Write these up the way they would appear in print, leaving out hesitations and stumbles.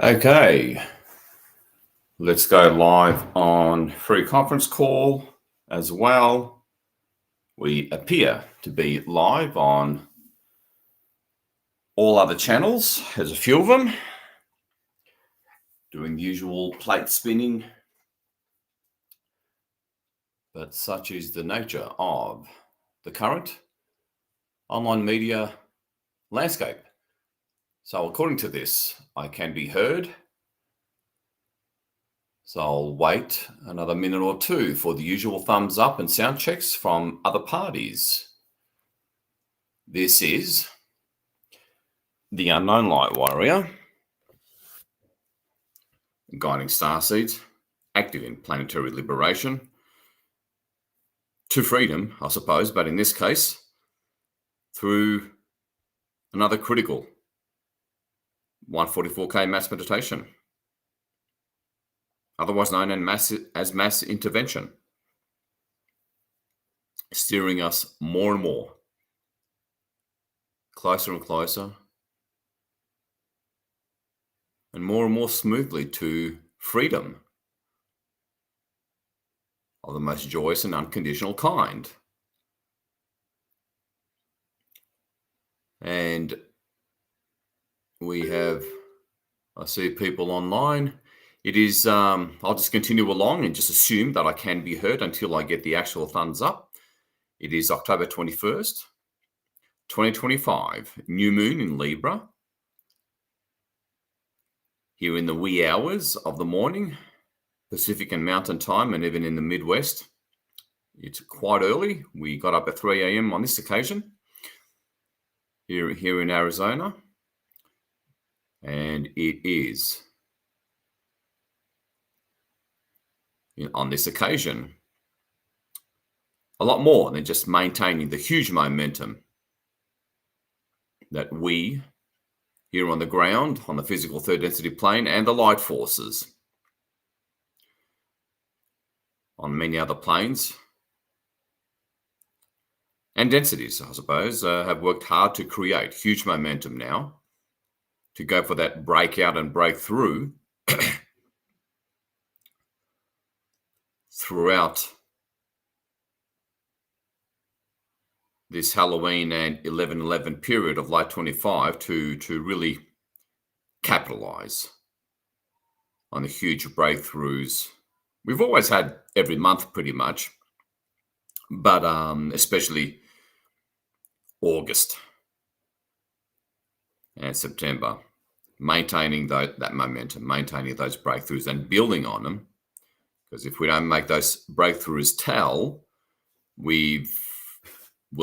Okay, let's go live on free conference call as well. We appear to be live on all other channels. There's a few of them doing the usual plate spinning, but such is the nature of the current online media landscape. So according to this, I can be heard. So I'll wait another minute or two for the usual thumbs up and sound checks from other parties. This is the Unknown Light Warrior, guiding Starseeds, active in planetary liberation, to freedom, I suppose, but in this case, through another critical 144K mass meditation, otherwise known as mass intervention, steering us more and more, closer and closer, and more smoothly to freedom of the most joyous and unconditional kind. And we have, I see people online. It is, I'll just continue along and just assume that I can be heard until I get the actual thumbs up. It is October 21st, 2025, new moon in Libra. Here in the wee hours of the morning, Pacific and Mountain Time, and even in the Midwest, it's quite early. We got up at 3 a.m. on this occasion here in Arizona, and it is, on this occasion, a lot more than just maintaining the huge momentum that we here on the ground, on the physical third density plane, and the light forces on many other planes and densities, I suppose, have worked hard to create huge momentum now to go for that breakout and breakthrough throughout this Halloween and 11/11 period of Light 25 to really capitalize on the huge breakthroughs we've always had every month pretty much, but especially August and September, maintaining that momentum, maintaining those breakthroughs and building on them. Because if we don't make those breakthroughs tell, we'll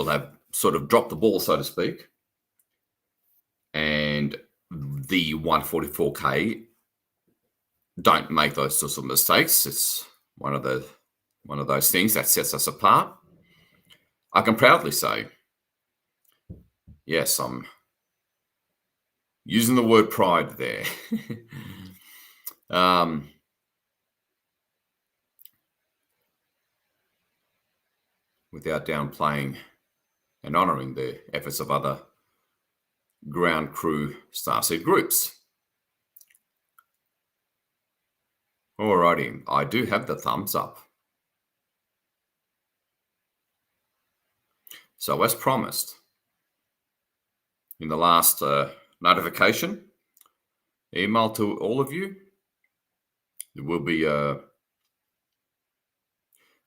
have sort of dropped the ball, so to speak. And the 144K don't make those sorts of mistakes. It's one of those things that sets us apart. I can proudly say, yes, I'm using the word pride there. Without downplaying and honoring the efforts of other ground crew Starseed groups. Alrighty, I do have the thumbs up. So as promised, in the last notification email to all of you, there will be a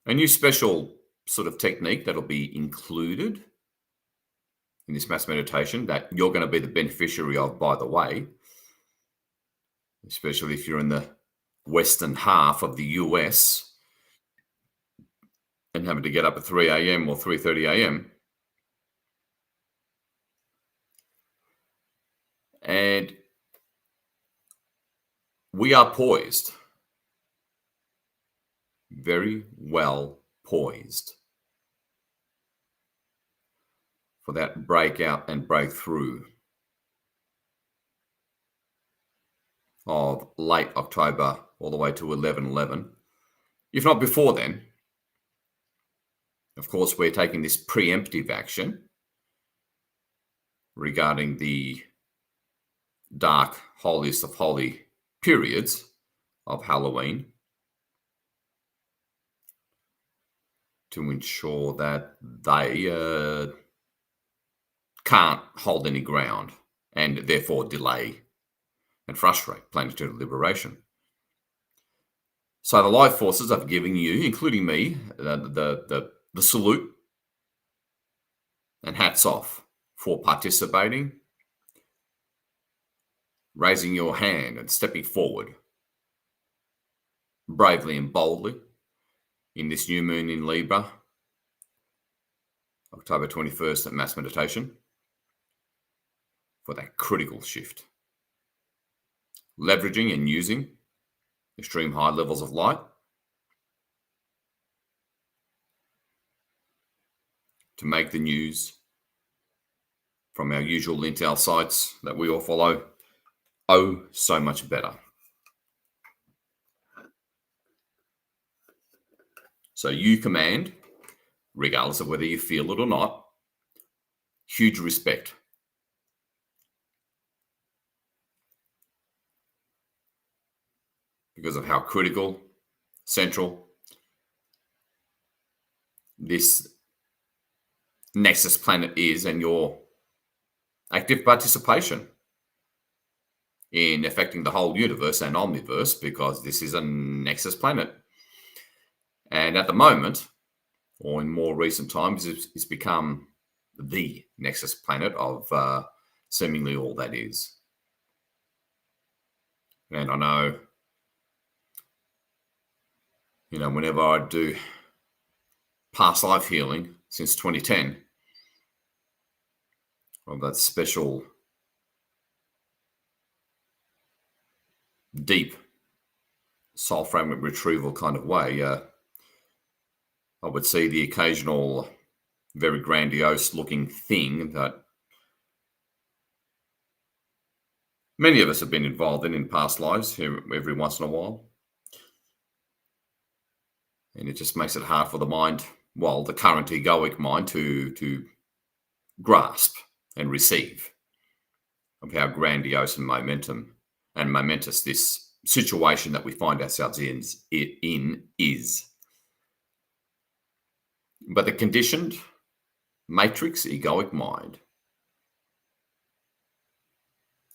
new special sort of technique that'll be included in this mass meditation that you're going to be the beneficiary of, by the way, especially if you're in the western half of the US and having to get up at 3 a.m. or 3:30 a.m. And we are poised, very well poised, for that breakout and breakthrough of late October all the way to 11/11, if not before then. Of course, we're taking this preemptive action regarding the dark, holiest of holy periods of Halloween to ensure that they can't hold any ground and therefore delay and frustrate planetary liberation. So the life forces are giving you, including me, the salute and hats off for participating, raising your hand and stepping forward bravely and boldly in this new moon in Libra, October 21st at Mass Meditation, for that critical shift. Leveraging and using extreme high levels of light to make the news from our usual intel sites that we all follow so much better. So you command, regardless of whether you feel it or not, huge respect. Because of how critical, central this Nexus planet is, and your active participation in affecting the whole universe and omniverse, because this is a Nexus planet. And at the moment, or in more recent times, it's become the Nexus planet of seemingly all that is. And I know, whenever I do past life healing since 2010, of that special, deep soul fragment retrieval kind of way, I would see the occasional very grandiose looking thing that many of us have been involved in past lives here every once in a while. And it just makes it hard for the mind, well, the current egoic mind, to grasp and receive of how grandiose and momentous this situation that we find ourselves in is. But the conditioned matrix egoic mind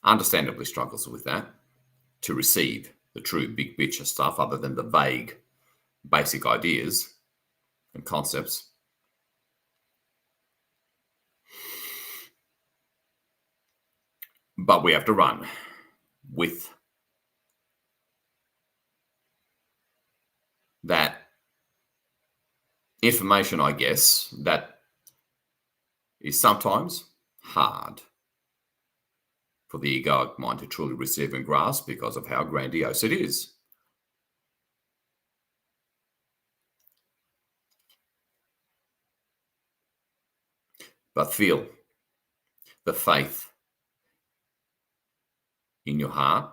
understandably struggles with that, to receive the true big picture stuff other than the vague basic ideas and concepts. But we have to run with that information, I guess, that is sometimes hard for the egoic mind to truly receive and grasp because of how grandiose it is. But feel the faith in your heart,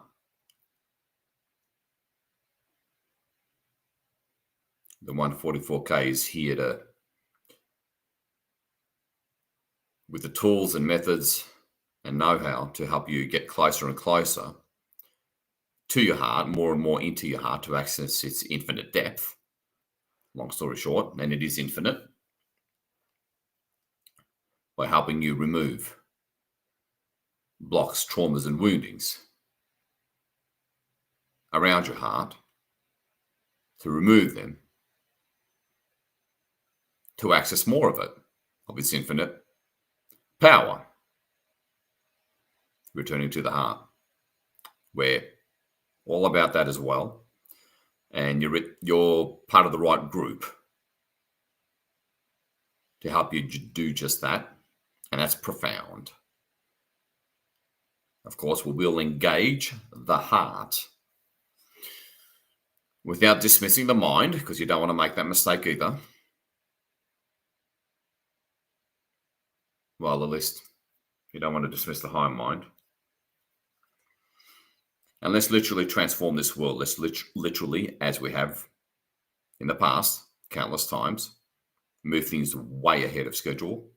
the 144K is here with the tools and methods and know-how to help you get closer and closer to your heart, more and more into your heart, to access its infinite depth. Long story short, and it is infinite, by helping you remove blocks, traumas, and woundings around your heart, to remove them, to access more of it, of its infinite power, returning to the heart. We're all about that as well. And you're part of the right group to help you do just that. And that's profound. Of course, we will engage the heart without dismissing the mind, because you don't want to make that mistake either. Well, at least you don't want to dismiss the higher mind. And let's literally transform this world. Let's literally, as we have in the past, countless times, move things way ahead of schedule.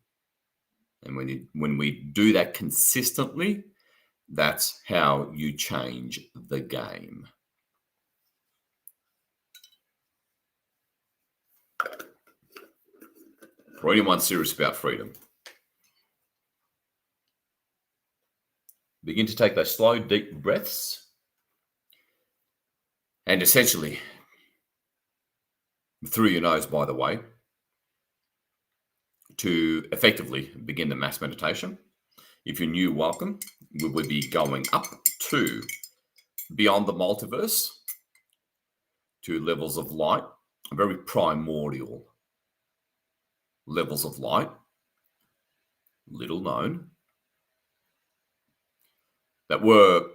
And when we do that consistently, That's how you change the game. For anyone serious about freedom, begin to take those slow, deep breaths and essentially through your nose, by the way, to effectively begin the mass meditation. If you're new, welcome. We will be going up to beyond the multiverse, to levels of light, very primordial levels of light, little known, that were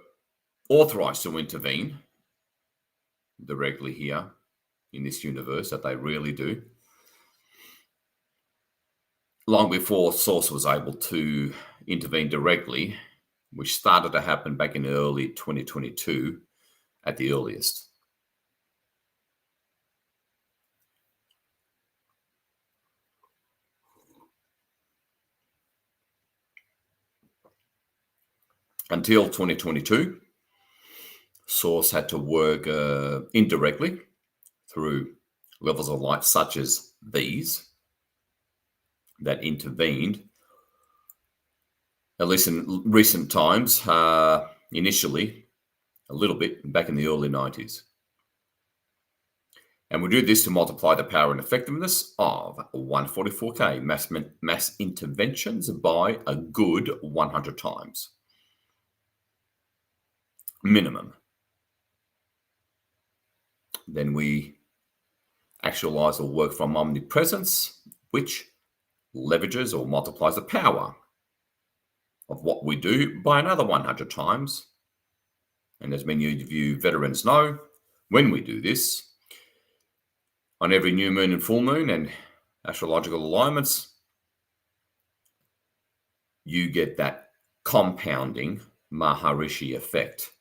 authorized to intervene directly here in this universe, that they really do. Long before Source was able to intervene directly, which started to happen back in early 2022 at the earliest. Until 2022, Source had to work indirectly through levels of light such as these that intervened, at least in recent times, initially a little bit back in the early 90s. And we do this to multiply the power and effectiveness of 144K mass interventions by a good 100 times. Minimum. Then we actualize or work from omnipresence, which leverages or multiplies the power of what we do by another 100 times. And as many of you veterans know, when we do this, on every new moon and full moon and astrological alignments, you get that compounding Maharishi effect.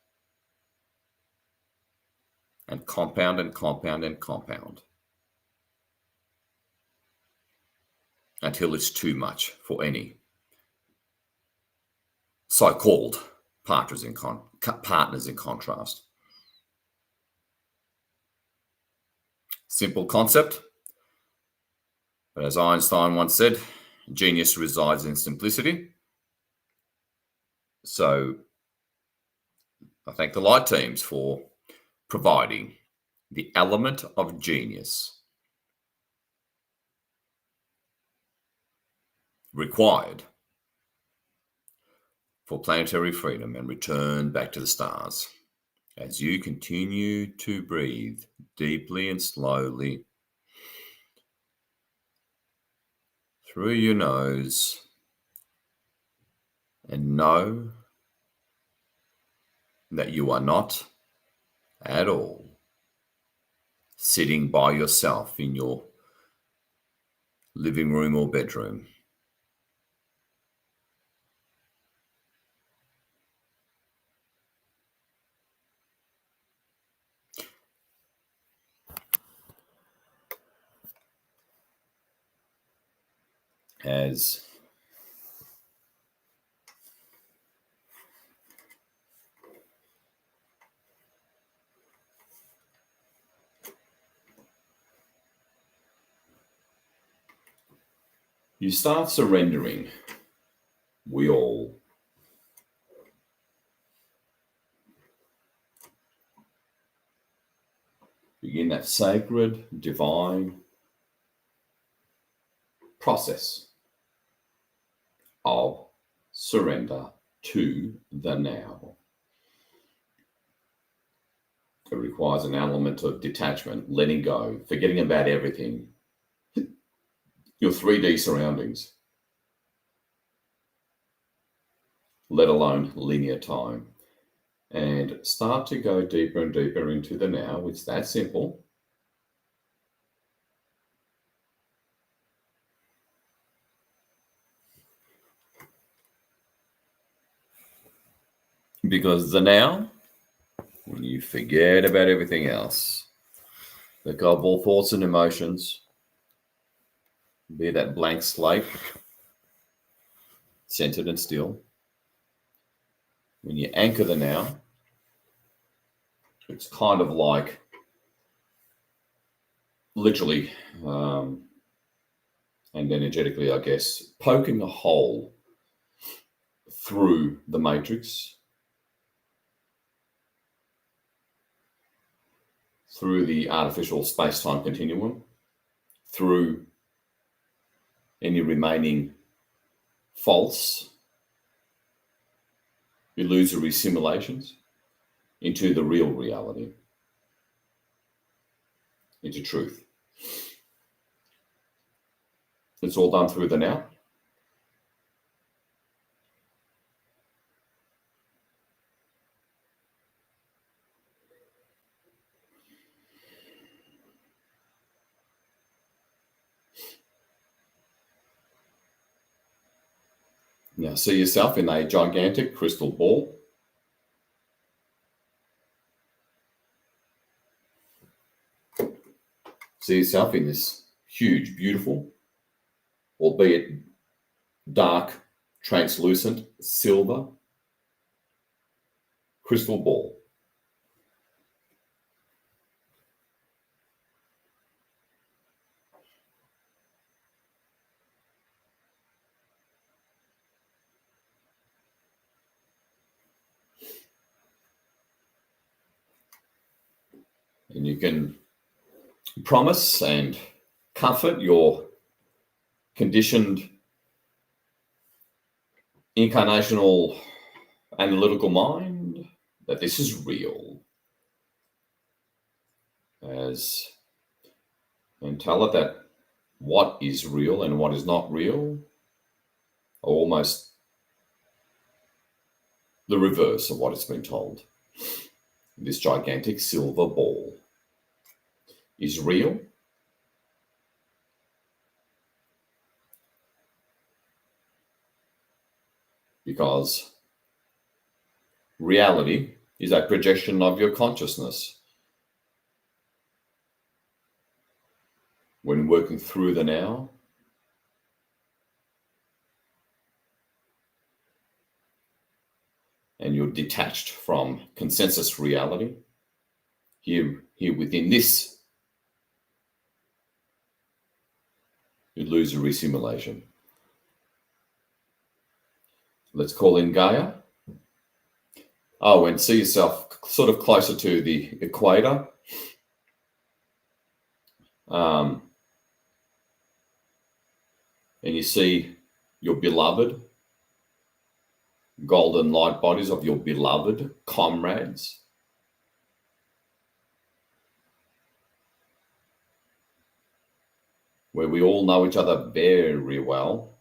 And compound and compound and compound until it's too much for any so-called partners in contrast. Simple concept, but as Einstein once said, genius resides in simplicity. So I thank the light teams for providing the element of genius required for planetary freedom and return back to the stars. As you continue to breathe deeply and slowly through your nose, and know that you are not at all sitting by yourself in your living room or bedroom. As you start surrendering, we all begin that sacred, divine process of surrender to the now. It requires an element of detachment, letting go, forgetting about everything, your 3D surroundings, let alone linear time, and start to go deeper and deeper into the now. It's that simple. Because the now, when you forget about everything else, let go of all thoughts and emotions, be that blank slate, centered and still, When you anchor the now, it's kind of like literally and energetically, I guess, poking a hole through the matrix, through the artificial space-time continuum, through any remaining false, illusory simulations into the real reality, into truth. It's all done through the now. Now see yourself in a gigantic crystal ball. See yourself in this huge, beautiful, albeit dark, translucent, silver crystal ball. And you can promise and comfort your conditioned incarnational analytical mind that this is real, and tell it that what is real and what is not real are almost the reverse of what it's been told. This gigantic silver ball is real because reality is a projection of your consciousness. When working through the now, and you're detached from consensus reality, here within this illusory simulation. Let's call in Gaia. Oh, and see yourself sort of closer to the equator. And you see your beloved golden light bodies of your beloved comrades. Where we all know each other very well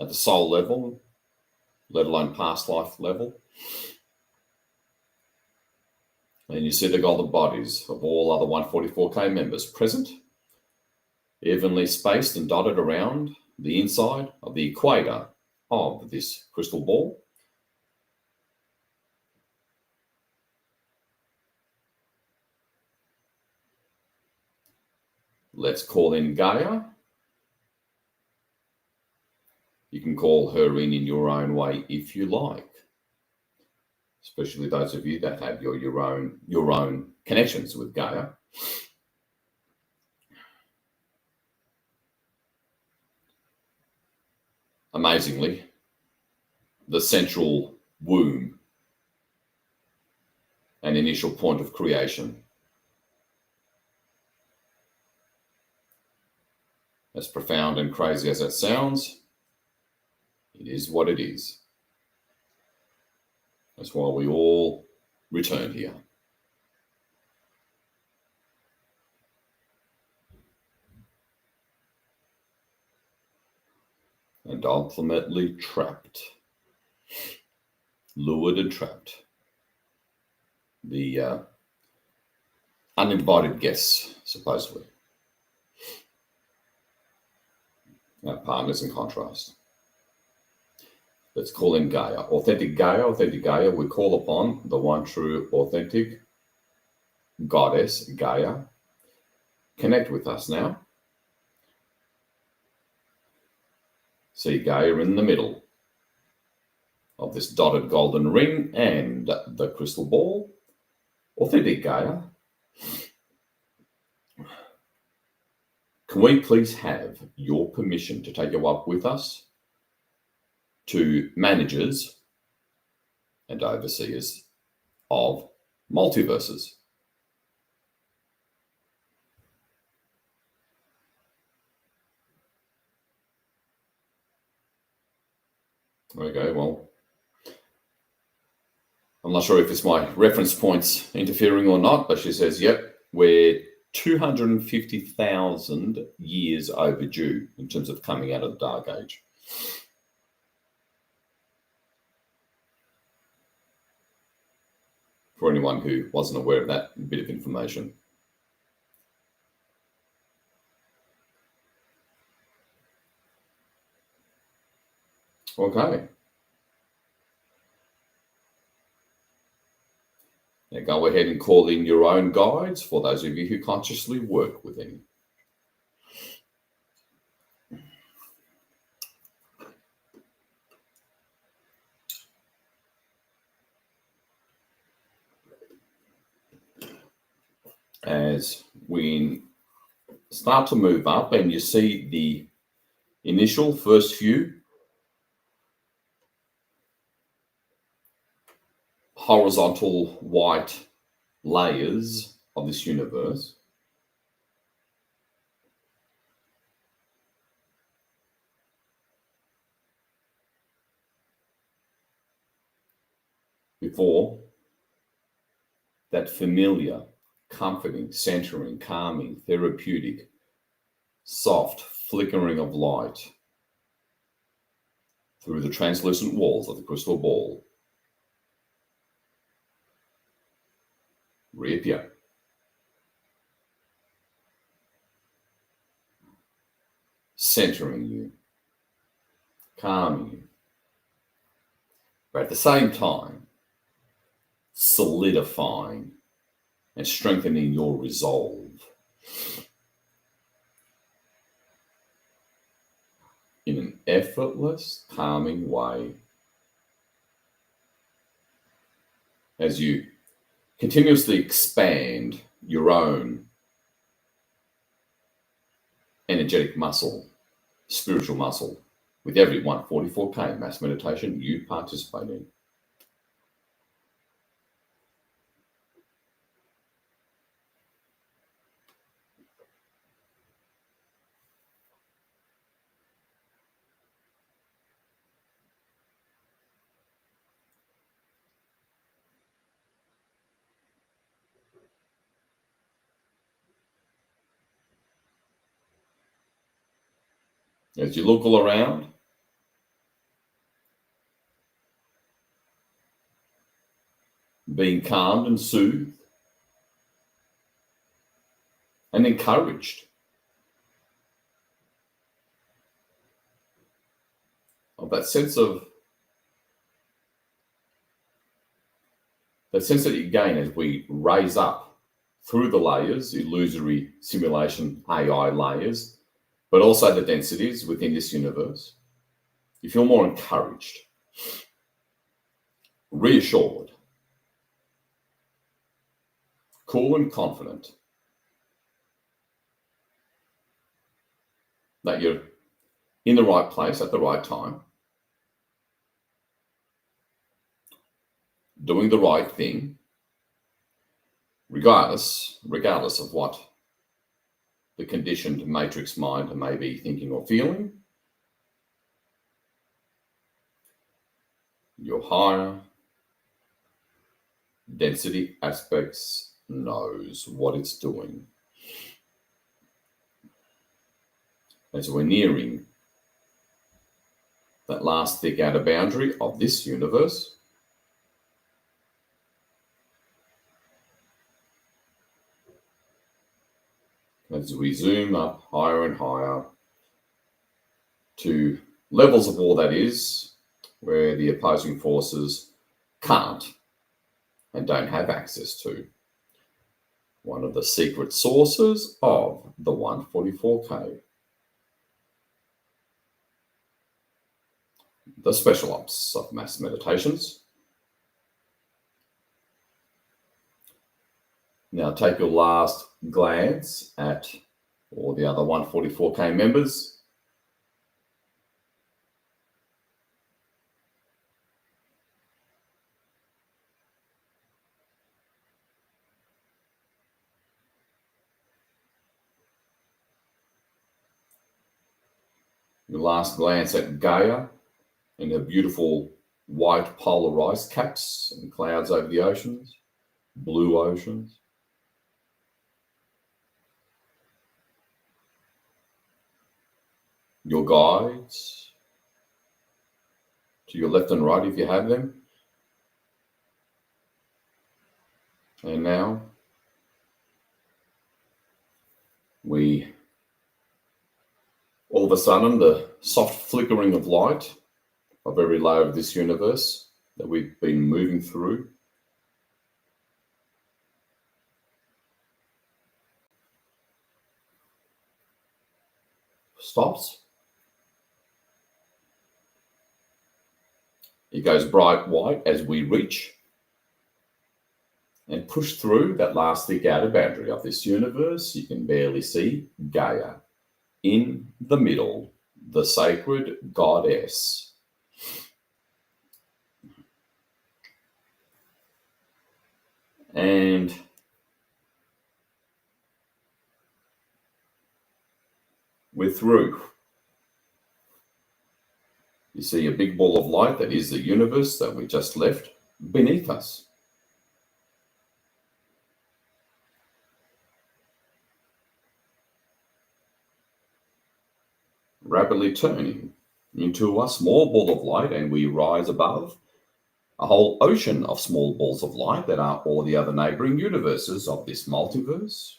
at the soul level, let alone past life level. And you see the golden bodies of all other 144K members present, evenly spaced and dotted around the inside of the equator of this crystal ball. Let's call in Gaia. You can call her in your own way if you like, especially those of you that have your own connections with Gaia. Amazingly, the central womb and initial point of creation, as profound and crazy as that sounds, it is what it is. That's why we all return here. And ultimately trapped, lured and trapped. The uninvited guests, supposedly. Our partners in contrast. Let's call in Gaia. Authentic Gaia, we call upon the one true authentic goddess, Gaia. Connect with us now. See Gaia in the middle of this dotted golden ring and the crystal ball. Authentic Gaia, can we please have your permission to take you up with us to managers and overseers of multiverses? Okay, well, I'm not sure if it's my reference points interfering or not, but she says, yep, we're 250,000 years overdue in terms of coming out of the Dark Age. For anyone who wasn't aware of that bit of information. Okay. Now go ahead and call in your own guides for those of you who consciously work with them. As we start to move up and you see the initial first few horizontal white layers of this universe, before that familiar, comforting, centering, calming, therapeutic, soft flickering of light through the translucent walls of the crystal ball reappear. Centering you, calming you, but at the same time, solidifying and strengthening your resolve. In an effortless, calming way, as you continuously expand your own energetic muscle, spiritual muscle, with every 144K mass meditation you participate in. As you look all around, being calmed and soothed and encouraged of that sense that you gain as we raise up through the layers, illusory simulation AI layers, but also the densities within this universe. You feel more encouraged, reassured, cool and confident that you're in the right place at the right time, doing the right thing, regardless of what the conditioned matrix mind may be thinking or feeling. Your higher density aspects knows what it's doing. As we're nearing that last thick outer boundary of this universe, as we zoom up higher and higher to levels of war, that is, where the opposing forces can't and don't have access to. One of the secret sources of the 144K. the special ops of mass meditations. Now take your last glance at all the other 144K members. Your last glance at Gaia and her beautiful white polarized caps and clouds over the oceans, blue oceans. Your guides to your left and right if you have them. And now all of a sudden, the soft flickering of light of every layer of this universe that we've been moving through stops. It goes bright white as we reach and push through that last thick outer boundary of this universe. You can barely see Gaia in the middle, the sacred goddess. And we're through. You see a big ball of light that is the universe that we just left beneath us. Rapidly turning into a small ball of light, and we rise above a whole ocean of small balls of light that are all the other neighboring universes of this multiverse.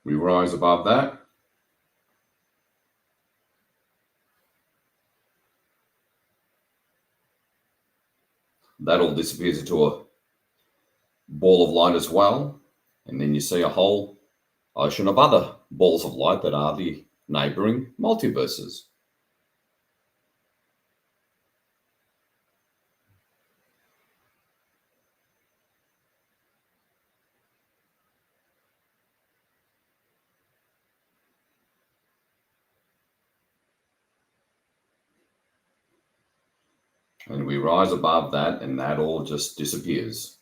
We rise above that. That all disappears into a ball of light as well. And then you see a whole ocean of other balls of light that are the neighboring multiverses. And we rise above that, and that all just disappears,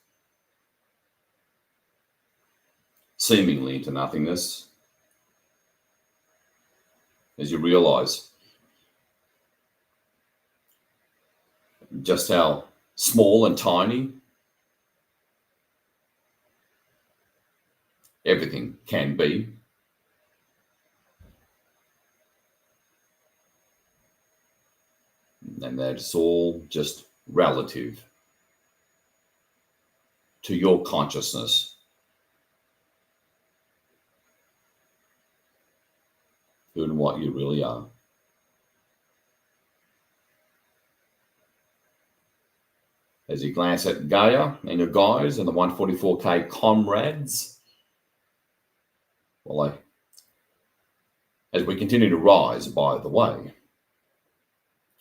seemingly into nothingness, as you realize just how small and tiny everything can be. And that it's all just relative to your consciousness. Who and what you really are. As you glance at Gaia and your guys and the 144K comrades, well, as we continue to rise, by the way,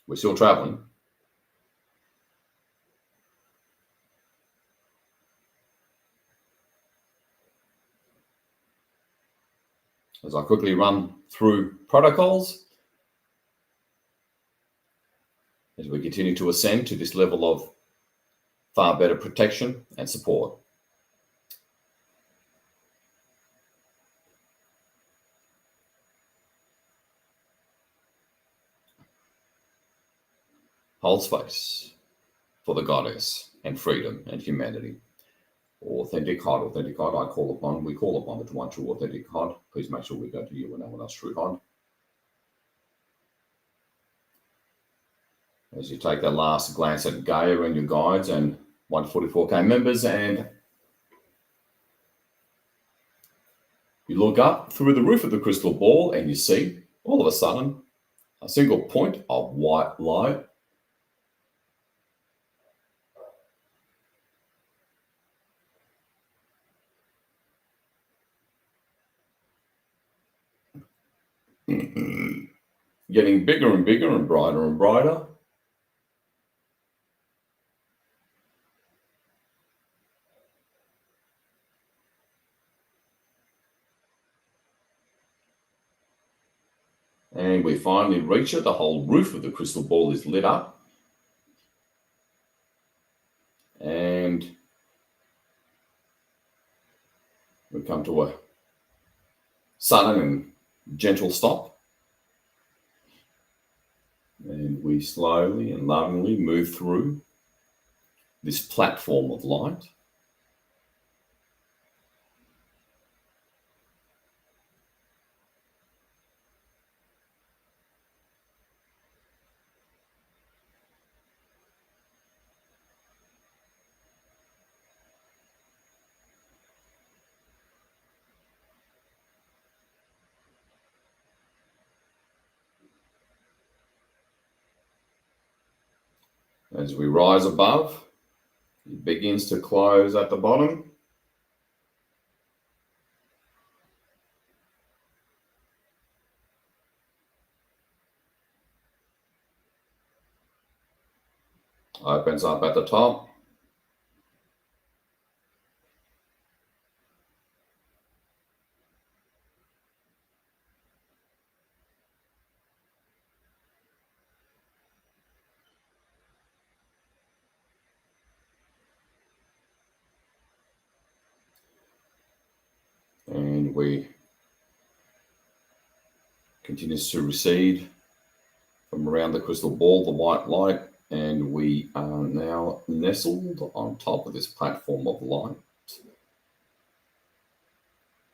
we're still traveling. As I quickly run through protocols, as we continue to ascend to this level of far better protection and support. Hold space for the goddess and freedom and humanity. Authentic God, we call upon the one true authentic God. Please make sure we go to you and no one else, true God. As you take that last glance at Gaia and your guides and 144K members, and you look up through the roof of the crystal ball and you see, all of a sudden, a single point of white light Getting bigger and bigger and brighter and brighter. And we finally reach it. The whole roof of the crystal ball is lit up. And we come to a sudden and gentle stop. And we slowly and lovingly move through this platform of light. As we rise above, it begins to close at the bottom. Opens up at the top. And we continues to recede from around the crystal ball, the white light, and we are now nestled on top of this platform of light.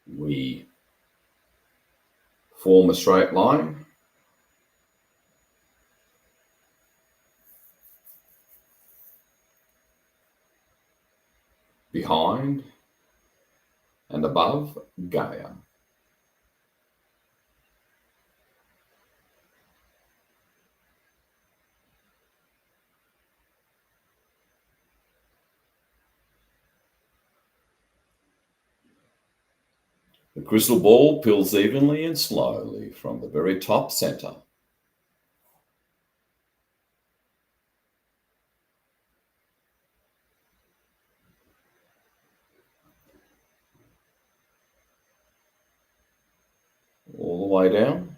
We form a straight line. Behind and above Gaia. The crystal ball pulls evenly and slowly from the very top center. All the way down,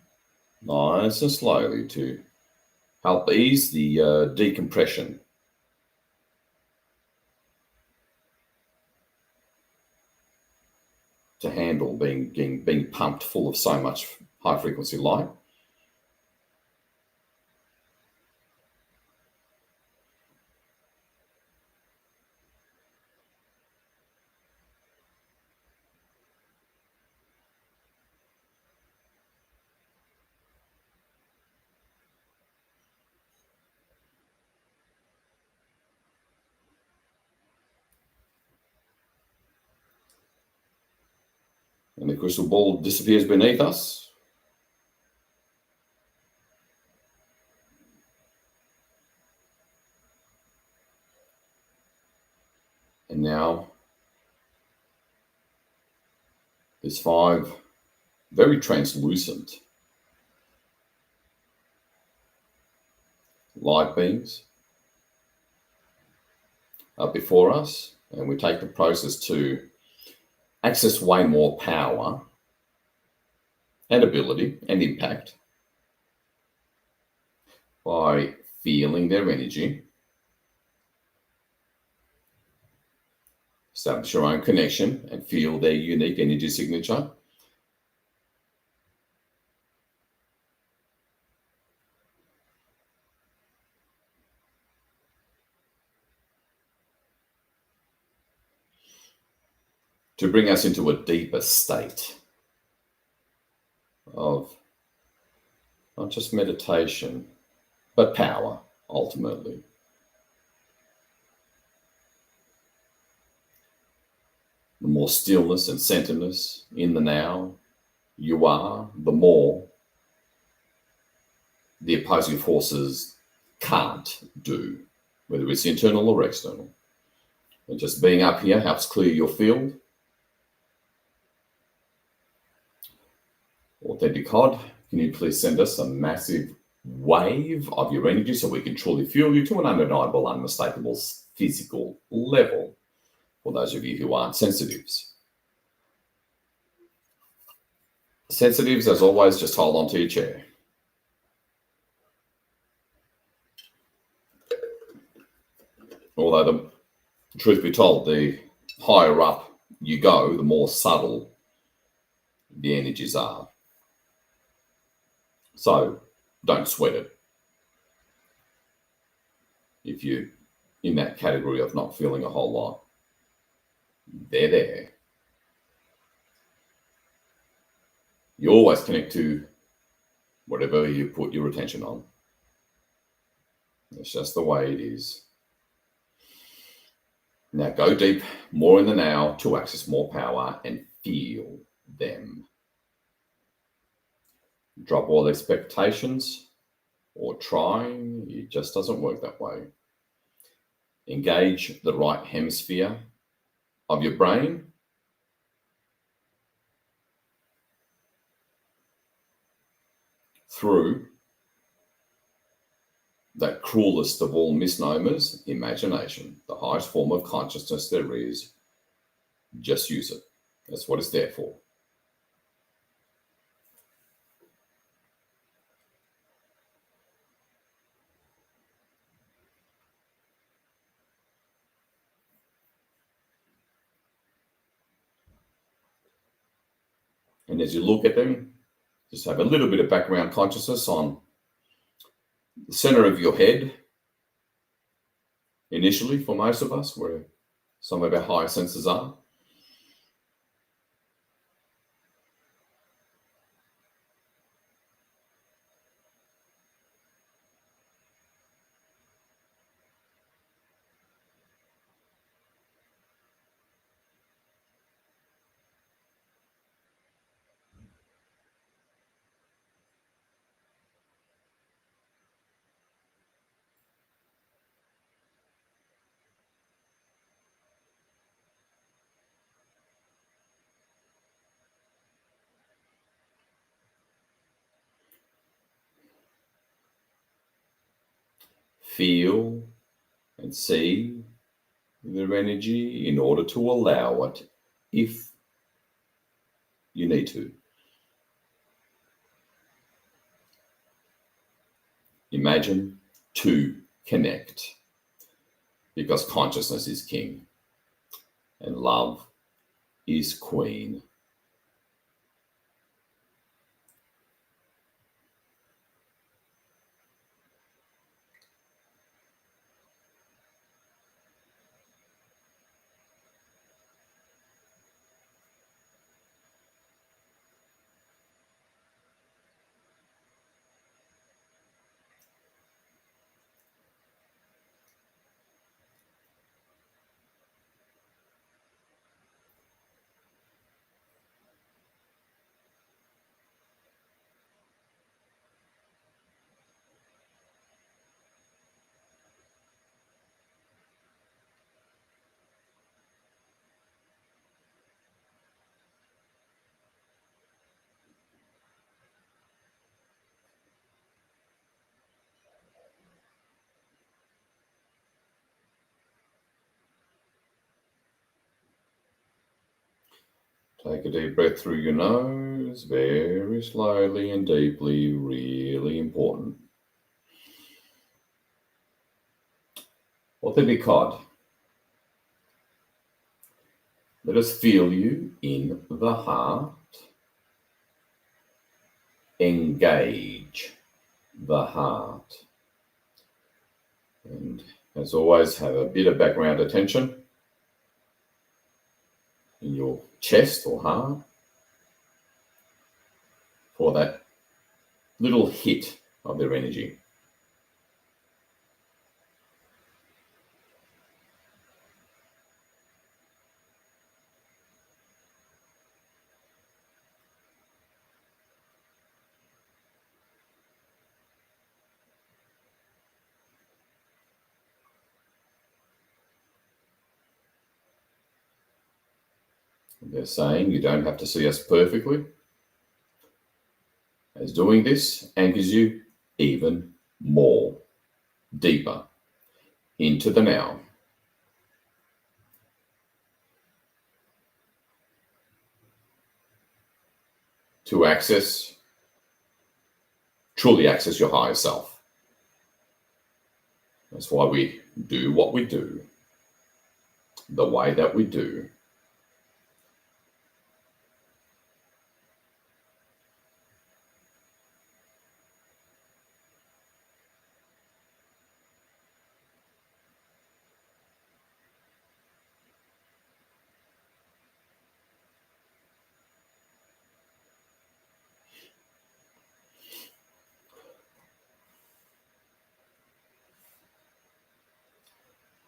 nice and slowly to help ease the decompression. To handle being pumped full of so much high frequency light. And the crystal ball disappears beneath us. And now there's 5 very translucent light beams up before us, and we take the process to access way more power and ability and impact by feeling their energy. Establish your own connection and feel their unique energy signature. To bring us into a deeper state of not just meditation, but power, ultimately. The more stillness and centeredness in the now you are, the more the opposing forces can't do, whether it's internal or external. And just being up here helps clear your field. Authentic Hod, Can you please send us a massive wave of your energy so we can truly feel you to an undeniable, unmistakable physical level for those of you who aren't sensitives? Sensitives, as always, just hold on to your chair. Although, the truth be told, the higher up you go, the more subtle the energies are. So don't sweat it. If you're in that category of not feeling a whole lot, they're there. You always connect to whatever you put your attention on. It's just the way it is. Now go deep, more in the now, to access more power and feel them. Drop all expectations or trying. It just doesn't work that way. Engage the right hemisphere of your brain. Through that cruelest of all misnomers, imagination, the highest form of consciousness there is. Just use it. That's what it's there for. And as you look at them, just have a little bit of background consciousness on the center of your head. Initially, for most of us, where some of our higher senses are. Feel and see their energy in order to allow it, if you need to. Imagine to connect, because consciousness is king and love is queen. Take a deep breath through your nose, very slowly and deeply, really important. Cod. Let us feel you in the heart. Engage the heart. And as always, have a bit of background attention in your chest or heart for that little hit of their energy. They're saying you don't have to see us perfectly. as doing this anchors you even more deeper into the now. To truly access your higher self. That's why we do what we do, the way that we do.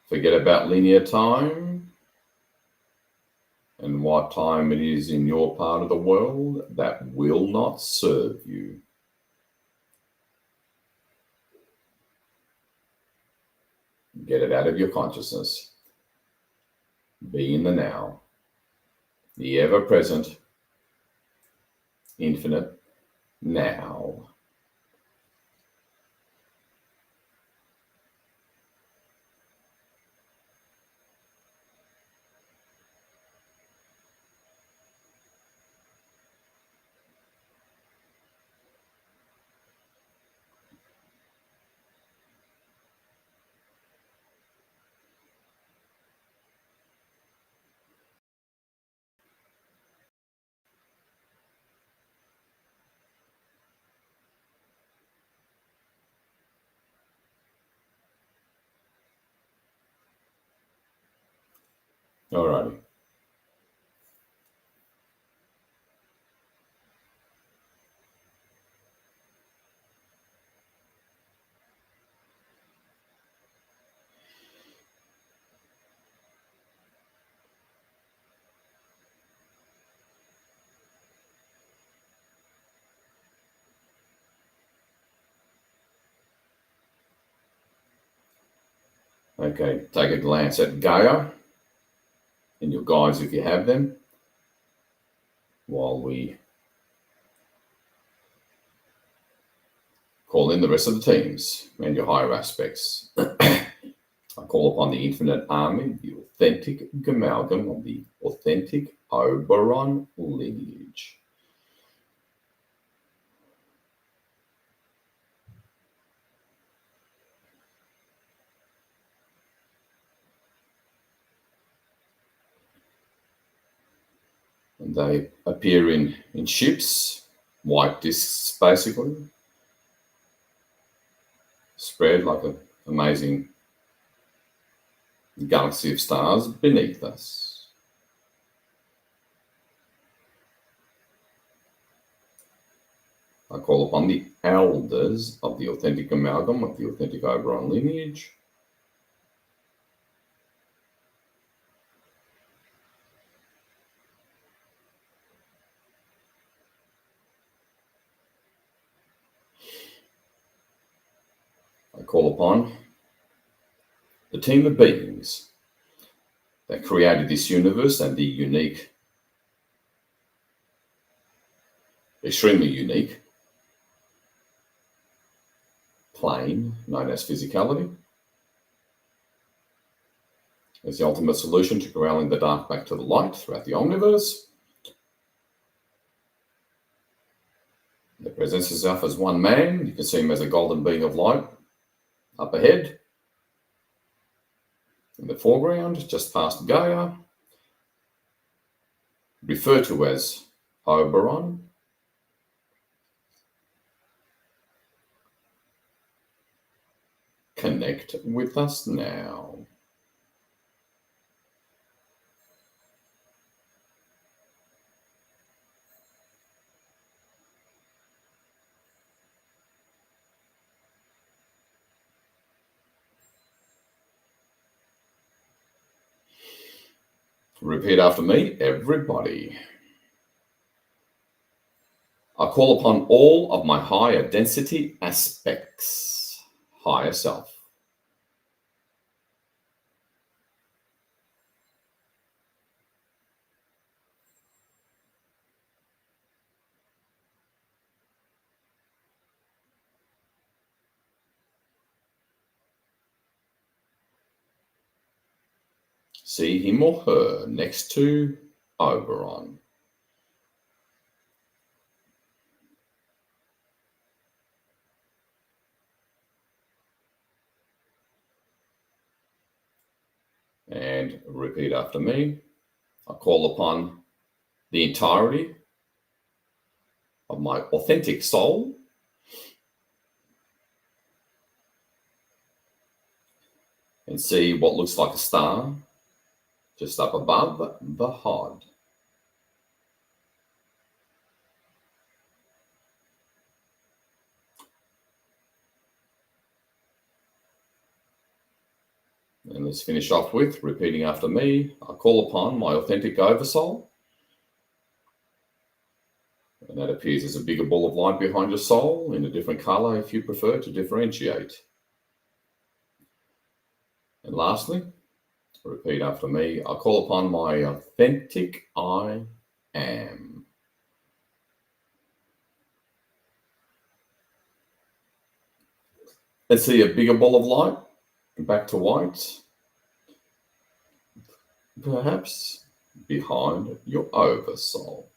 Forget about linear time and what time it is in your part of the world. That will not serve you. Get it out of your consciousness. Be in the now, the ever-present, infinite now. Alrighty. Okay, take a glance at Gaia and your guides if you have them, while we call in the rest of the teams and your higher aspects. I call upon the infinite army, the authentic amalgam of the authentic Oberon lineage. And they appear in ships, white discs basically, spread like an amazing galaxy of stars beneath us. I call upon the elders of the authentic amalgam of the authentic Oberon lineage. I call upon the team of beings that created this universe and the unique, extremely unique plane known as physicality as the ultimate solution to corralling the dark back to the light throughout the omniverse. It presents itself as one man. You can see him as a golden being of light up ahead. In the foreground, just past Gaia, referred to as Oberon. Connect with us now. Repeat after me, everybody. I call upon all of my higher density aspects, higher self. See him or her next to Oberon. And repeat after me. I call upon the entirety of my authentic soul and see what looks like a star just up above the hod. And let's finish off with repeating after me. I call upon my authentic oversoul. And that appears as a bigger ball of light behind your soul in a different color if you prefer to differentiate. And lastly, repeat after me. I call upon my authentic I am. Let's see a bigger ball of light back to white. Perhaps behind your oversoul.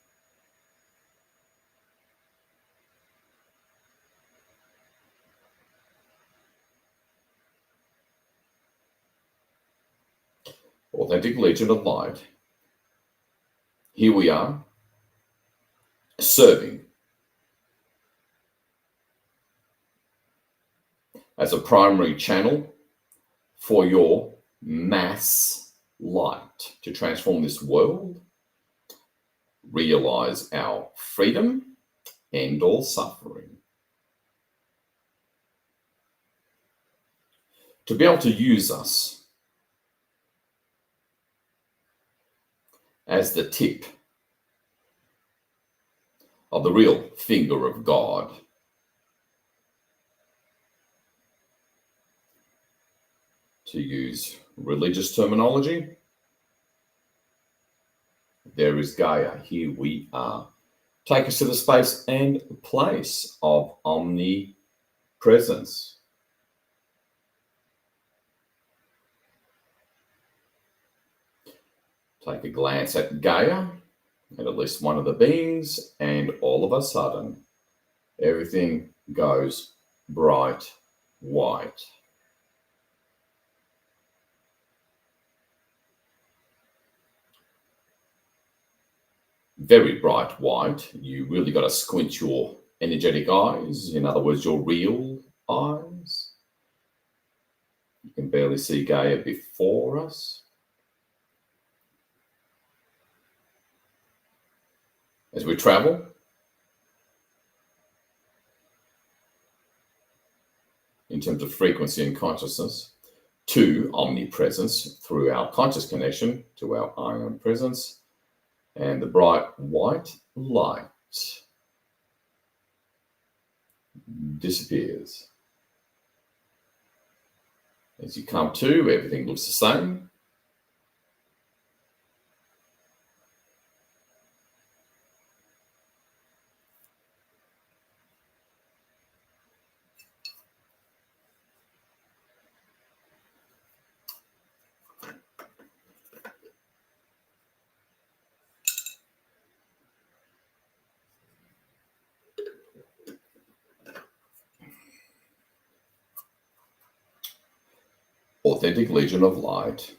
Authentic Legion of Light. Here we are, serving as a primary channel for your mass light to transform this world, realize our freedom, end all suffering. To be able to use us as the tip of the real finger of God. To use religious terminology, there is Gaia. Here we are. Take us to the space and place of omnipresence. Take a glance at Gaia and at least one of the beings, and all of a sudden, everything goes bright white. Very bright white. You really got to squint your energetic eyes, in other words, your real eyes. You can barely see Gaia before us. As we travel, in terms of frequency and consciousness, to omnipresence through our conscious connection to our I am presence, and the bright white light disappears. As you come to, everything looks the same. Authentic Legion of Light.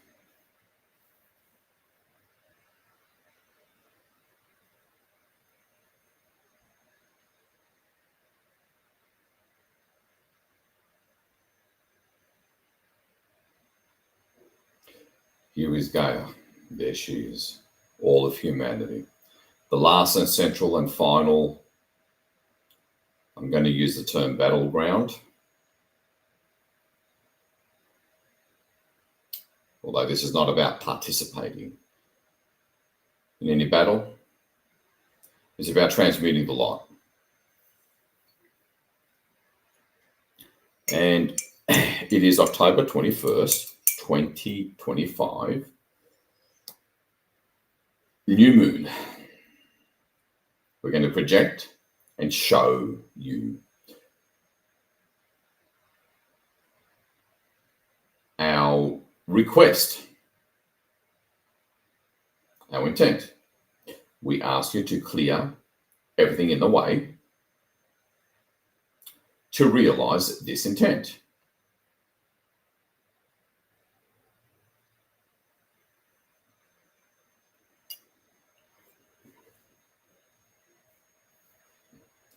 Here is Gaia. There she is. All of humanity. The last and central and final, I'm going to use the term battleground. Although this is not about participating in any battle. It's about transmuting the light. And it is October 21st, 2025. New moon. We're going to project and show you our request our intent. We ask you to clear everything in the way to realize this intent.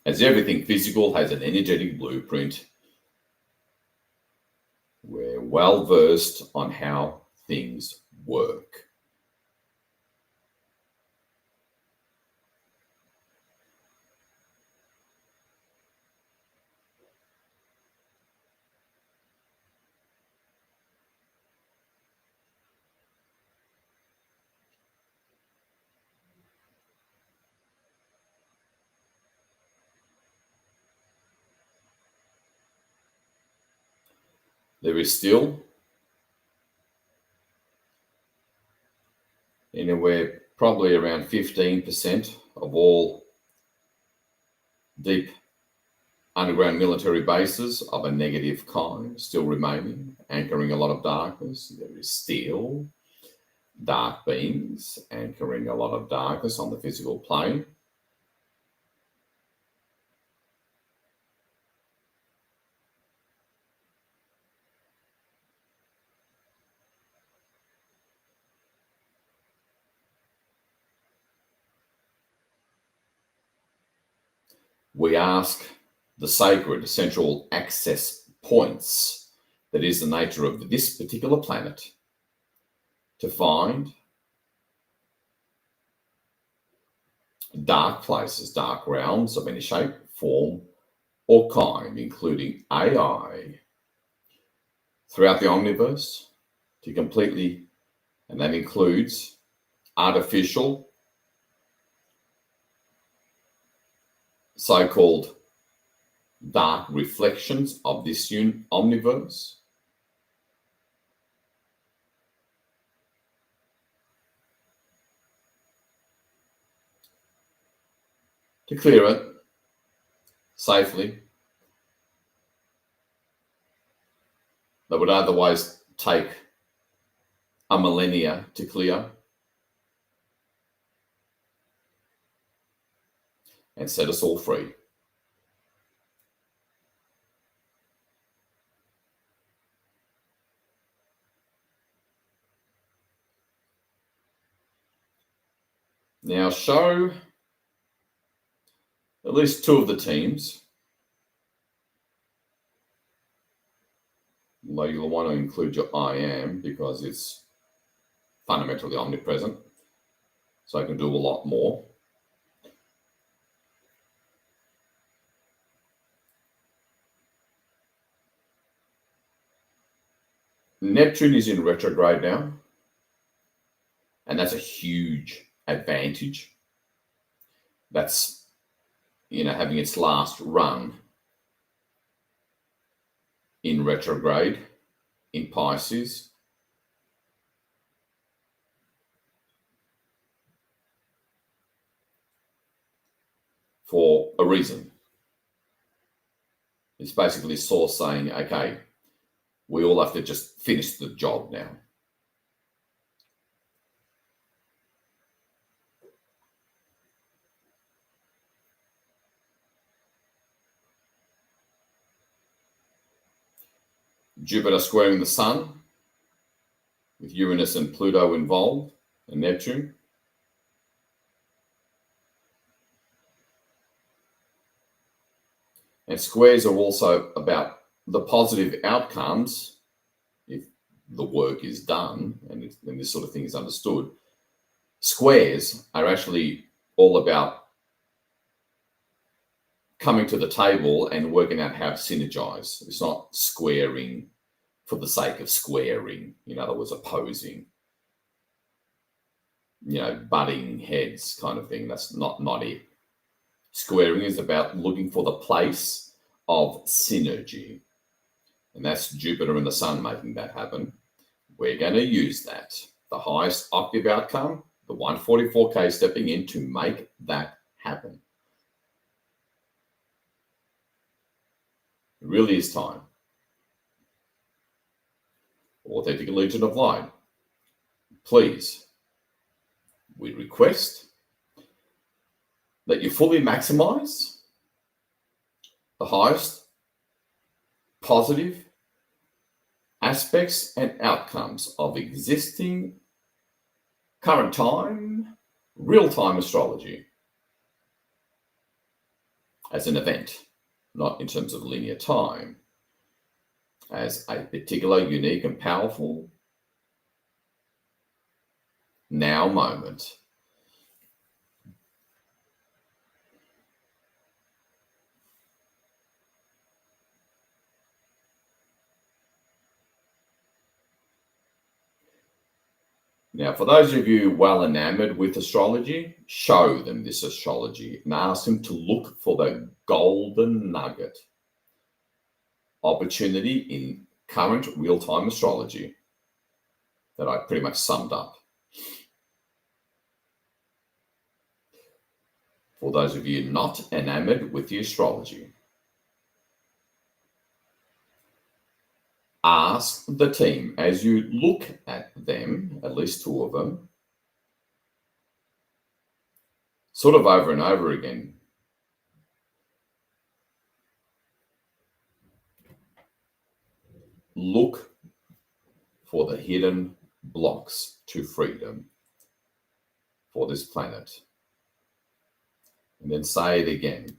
As everything physical has an energetic blueprint, we're well versed on how things work. There is still anywhere probably around 15% of all deep underground military bases of a negative kind still remaining, anchoring a lot of darkness. There is still dark beings anchoring a lot of darkness on the physical plane. We ask the sacred essential access points that is the nature of this particular planet to find dark places, dark realms of any shape, form, or kind, including AI, throughout the omniverse to completely, and that includes artificial, so-called dark reflections of this omniverse, to clear it safely. That would otherwise take a millennia to clear, and set us all free. Now show at least two of the teams, although you'll want to include your I am because it's fundamentally omnipresent, so I can do a lot more. Neptune is in retrograde now, and that's a huge advantage. That's, having its last run in retrograde in Pisces. For a reason. It's basically Source saying, okay, we all have to just finish the job now. Jupiter squaring the Sun, with Uranus and Pluto involved, and Neptune. And squares are also about the positive outcomes if the work is done and this sort of thing is understood. Squares are actually all about coming to the table and working out how to synergize. It's not squaring for the sake of squaring, in other words, opposing, butting heads kind of thing. That's not it. Squaring is about looking for the place of synergy. And that's Jupiter and the Sun making that happen. We're going to use that. The highest octave outcome, the 144K stepping in to make that happen. It really is time. Authentic Legion of Light, please, we request that you fully maximize the highest positive aspects and outcomes of existing current time, real-time astrology as an event, not in terms of linear time, as a particular, unique, and powerful now moment. Now, for those of you well enamored with astrology, show them this astrology and ask them to look for the golden nugget opportunity in current real-time astrology that I pretty much summed up. For those of you not enamored with the astrology, ask the team as you look at them, at least two of them, sort of over and over again. Look for the hidden blocks to freedom for this planet. And then say it again.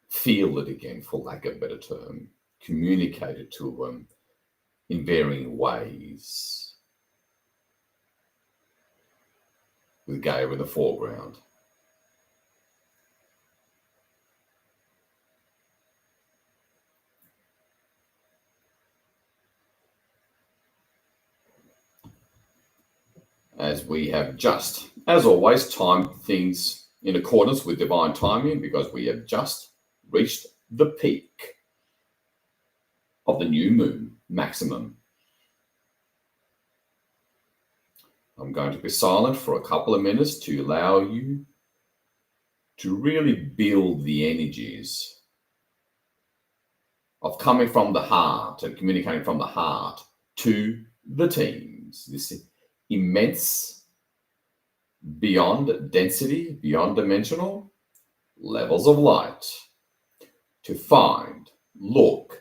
Feel it again, for lack of a better term. Communicate it to them in varying ways, with Gaia in the foreground. As we have just, as always, timed things in accordance with divine timing, because we have just reached the peak of the new moon maximum. I'm going to be silent for a couple of minutes to allow you to really build the energies of coming from the heart and communicating from the heart to the teams. This immense, beyond density, beyond dimensional levels of light to find, look,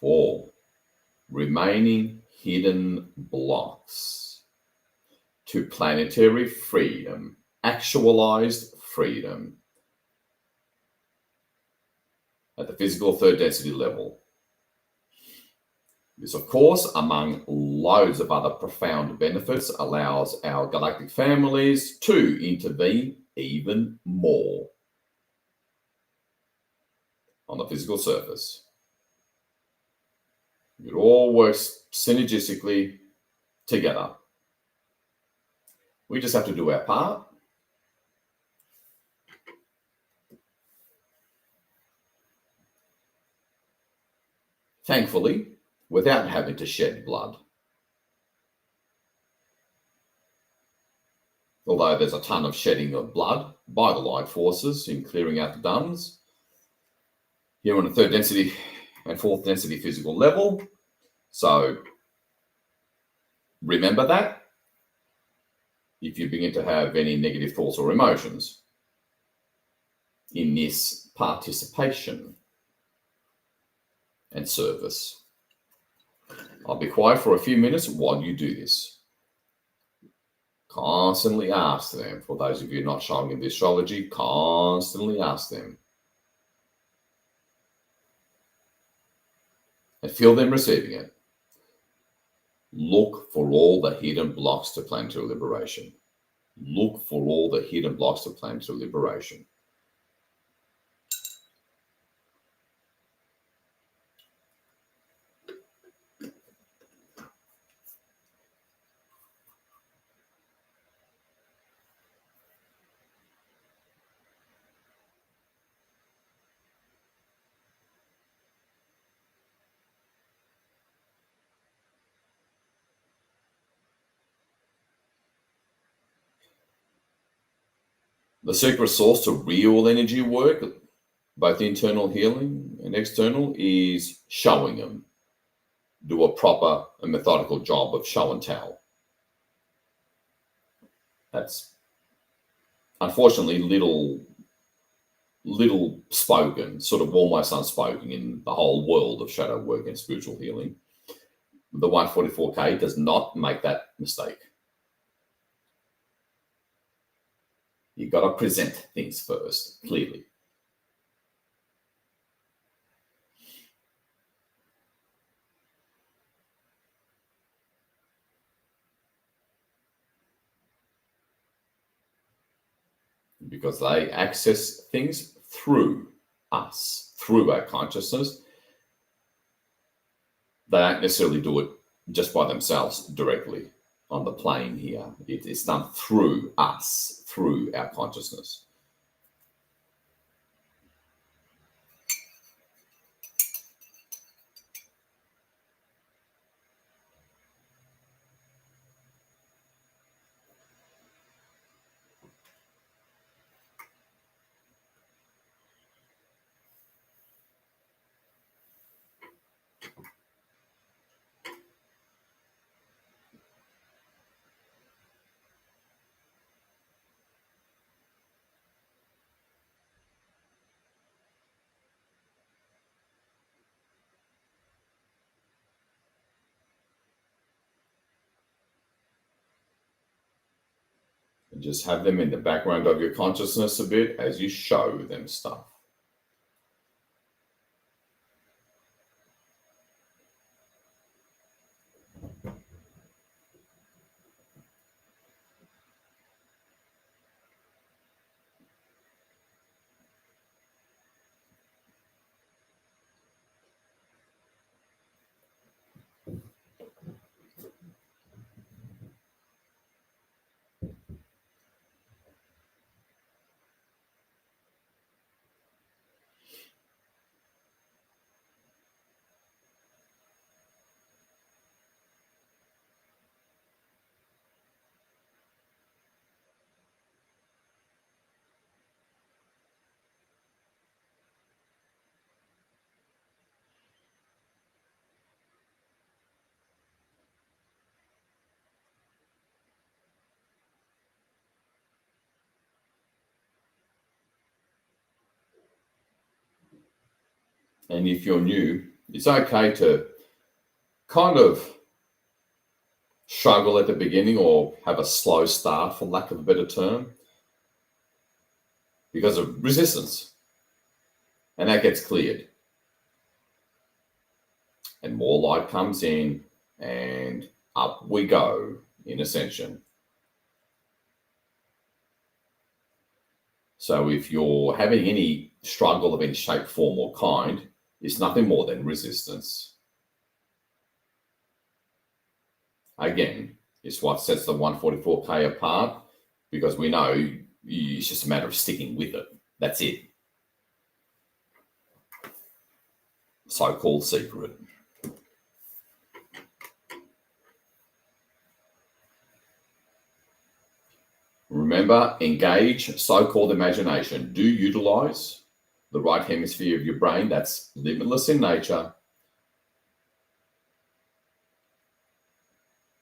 for remaining hidden blocks to planetary freedom, actualized freedom at the physical third density level. This, of course, among loads of other profound benefits, allows our galactic families to intervene even more on the physical surface. It all works synergistically together. We just have to do our part. Thankfully, without having to shed blood. Although there's a ton of shedding of blood by the light forces in clearing out the duns here on the third density and fourth density physical level. So remember that if you begin to have any negative thoughts or emotions in this participation and service. I'll be quiet for a few minutes while you do this. Constantly ask them, for those of you not showing in the astrology, constantly ask them. And feel them receiving it. Look for all the hidden blocks to planetary liberation. Look for all the hidden blocks to planetary liberation. The secret source to real energy work, both internal healing and external, is showing them. do a proper and methodical job of show and tell. That's unfortunately little spoken, sort of almost unspoken in the whole world of shadow work and spiritual healing. The 144K does not make that mistake. You've got to present things first, clearly. Because they access things through us, through our consciousness. They don't necessarily do it just by themselves directly on the plane here. It's done through us, through our consciousness. And just have them in the background of your consciousness a bit as you show them stuff. And if you're new, it's okay to kind of struggle at the beginning or have a slow start, for lack of a better term, because of resistance. And that gets cleared. And more light comes in, and up we go in ascension. So if you're having any struggle of any shape, form, or kind, it's nothing more than resistance. Again, it's what sets the 144K apart, because we know it's just a matter of sticking with it. That's it. So-called secret. Remember, engage so-called imagination. Do utilize the right hemisphere of your brain. That's limitless in nature.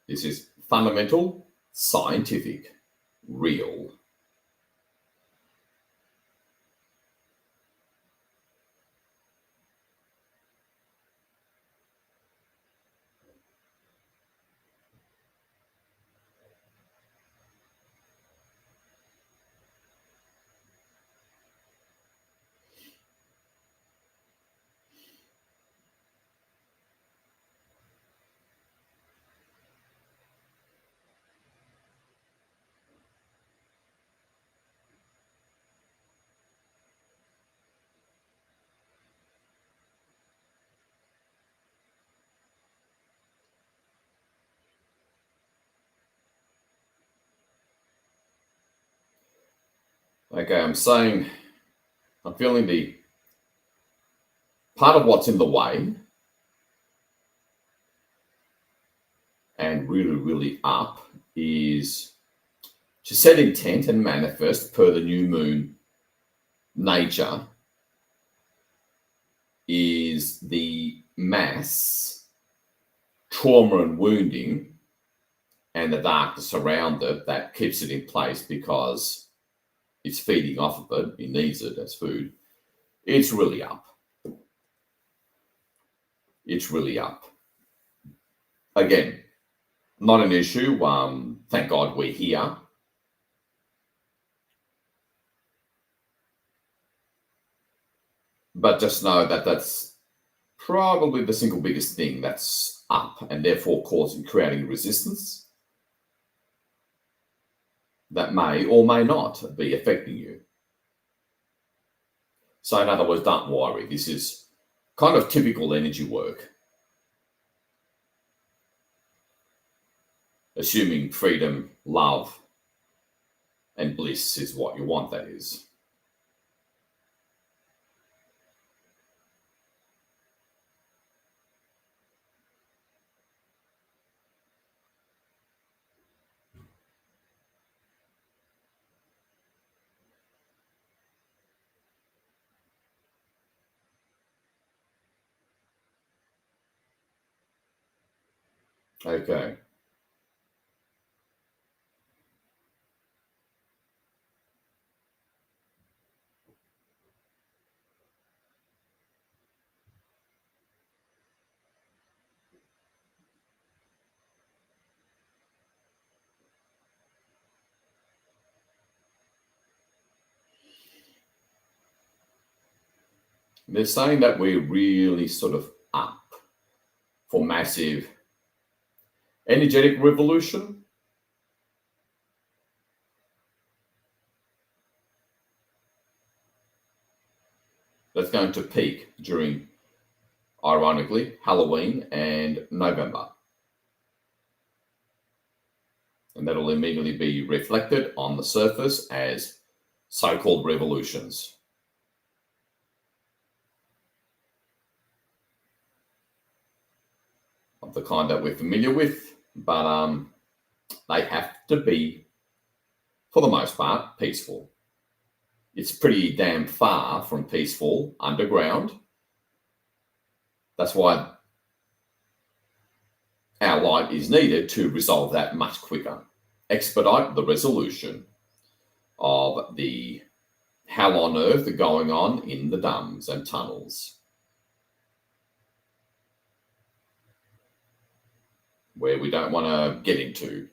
This is fundamental, scientific, real. Okay, I'm feeling the part of what's in the way and really up is to set intent and manifest per the new moon nature is the mass trauma and wounding and the darkness around it that keeps it in place because it's feeding off of it, it needs it as food, it's really up. It's really up. Again, not an issue. Thank God we're here. But just know that that's probably the single biggest thing that's up and therefore creating resistance that may or may not be affecting you. So in other words, don't worry. This is kind of typical energy work. Assuming freedom, love, and bliss is what you want, that is. Okay. They're saying that we're really sort of up for massive energetic revolution. That's going to peak during, ironically, Halloween and November. And that'll immediately be reflected on the surface as so-called revolutions. Of the kind that we're familiar with, but they have to be, for the most part, peaceful. It's pretty damn far from peaceful underground. That's why our light is needed to resolve that much quicker. Expedite the resolution of the hell on earth going on in the dams and tunnels, where we don't want to get into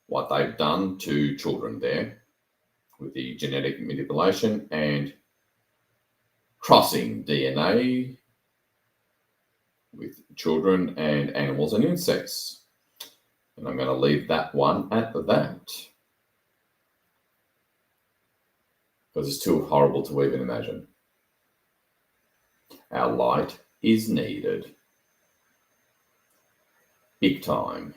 what they've done to children there with the genetic manipulation and crossing DNA with children and animals and insects. And I'm going to leave that one at that, because it's too horrible to even imagine. Our light is needed. Big time.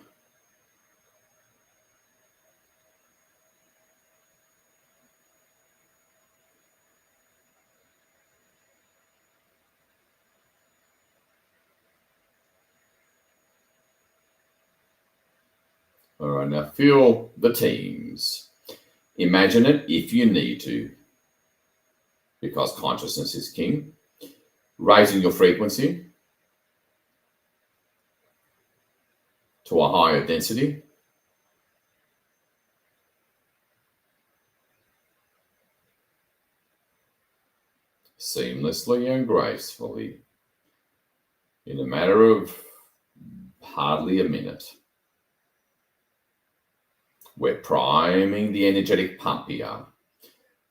All right, now feel the teams. Imagine it if you need to, because consciousness is king. Raising your frequency to a higher density. Seamlessly and gracefully, in a matter of hardly a minute. We're priming the energetic pump here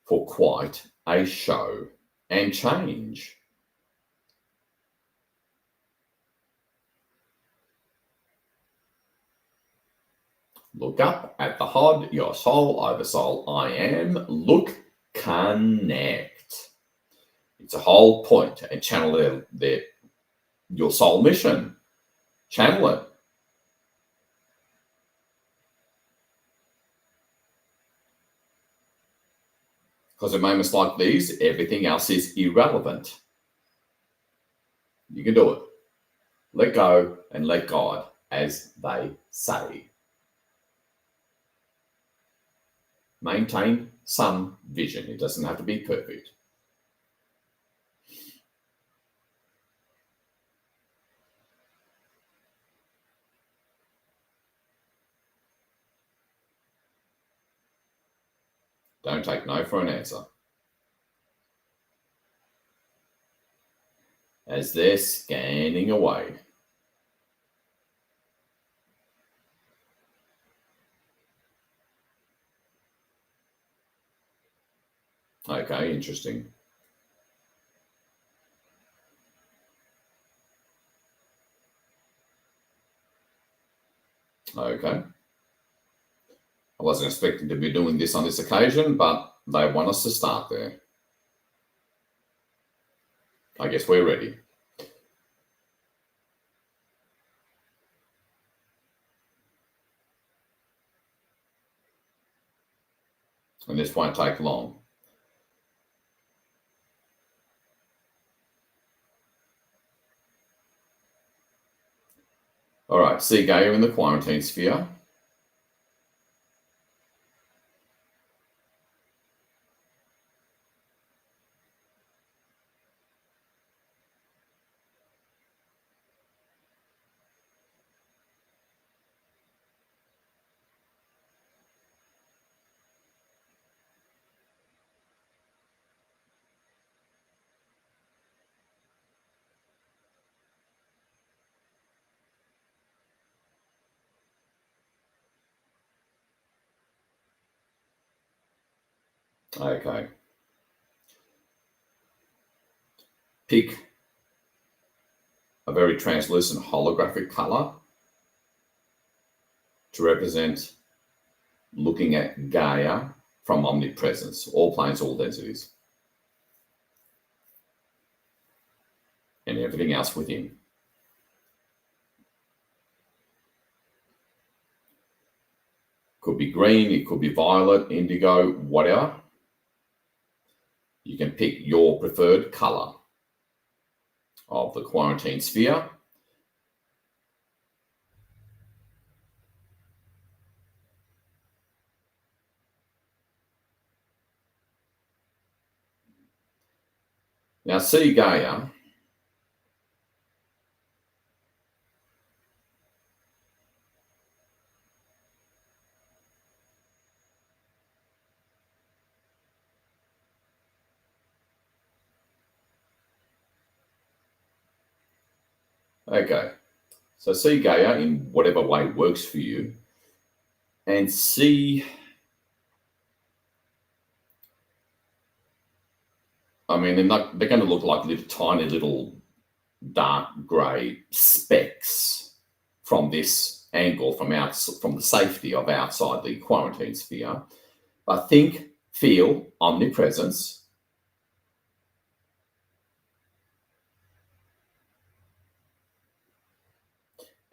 for quite a show and change. Look up at the HOD, your soul, oversoul, I am. Look, connect. It's a whole point, and channel your soul mission. Channel it. Because in moments like these, everything else is irrelevant. You can do it. Let go and let God, as they say. Maintain some vision. It doesn't have to be perfect. Don't take no for an answer. As they're scanning away. Okay, interesting. Okay. I wasn't expecting to be doing this on this occasion, but they want us to start there. I guess we're ready. And this won't take long. All right, see Gaia in the quarantine sphere. Okay. Pick a very translucent holographic color to represent looking at Gaia from omnipresence, all planes, all densities, and everything else within. Could be green, it could be violet, indigo, whatever. You can pick your preferred color of the quarantine sphere. Now see Gaia Okay, so see Gaia in whatever way works for you, and see, I mean, they're going to look like tiny little dark grey specks from this angle, from the safety of outside the quarantine sphere. But think, feel omnipresence.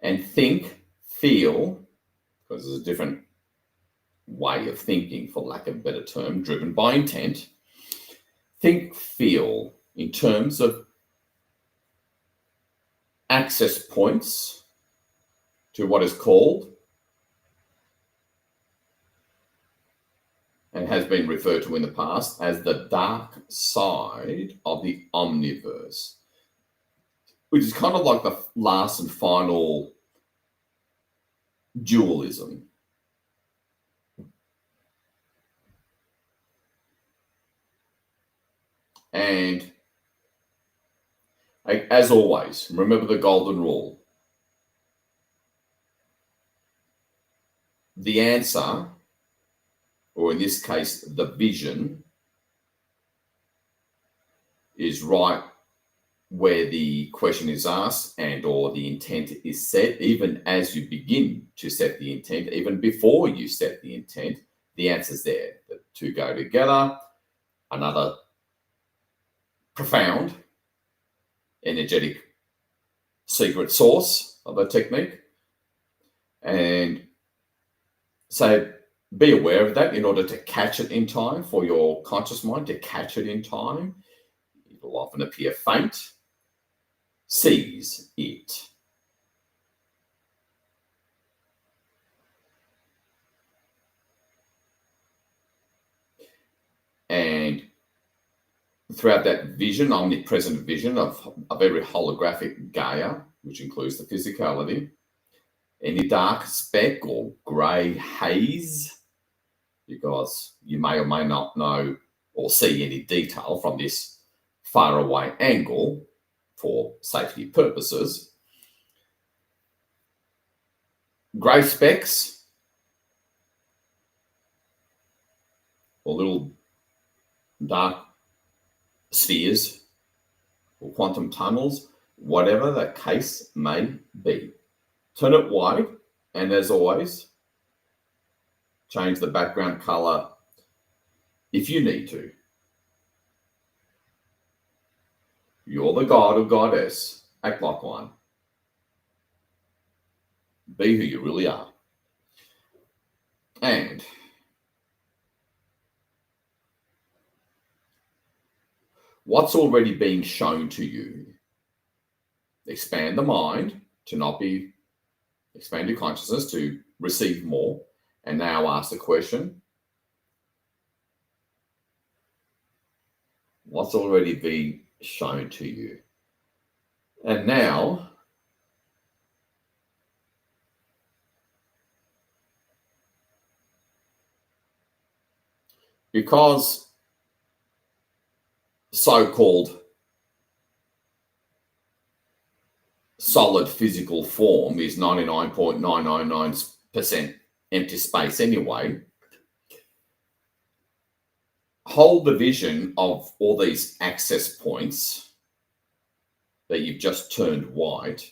And think, feel, because there's a different way of thinking, for lack of a better term, driven by intent. Think, feel in terms of access points to what is called and has been referred to in the past as the dark side of the omniverse, which is kind of like the last and final dualism. And as always, remember the golden rule. The answer, or in this case, the vision, is right where the question is asked and or the intent is set. Even as you begin to set the intent, even before you set the intent, the answer's there. The two go together. Another profound, energetic, secret source of a technique. And so be aware of that in order to catch it in time, for your conscious mind to catch it in time. It will often appear faint. Seize it. And throughout that vision, omnipresent vision of a very holographic Gaia, which includes the physicality, any dark speck or grey haze because you may or may not know or see any detail from this far away angle for safety purposes. Grey specks, or little dark spheres, or quantum tunnels, whatever the case may be. Turn it white, and as always, change the background color if you need to. You're the god or goddess. Act like one. Be who you really are. And what's already being shown to you? Expand the mind to not be, expand your consciousness to receive more. And now ask the question, what's already being shown to you? And now, because so-called solid physical form is 99.999% empty space anyway, hold the vision of all these access points that you've just turned white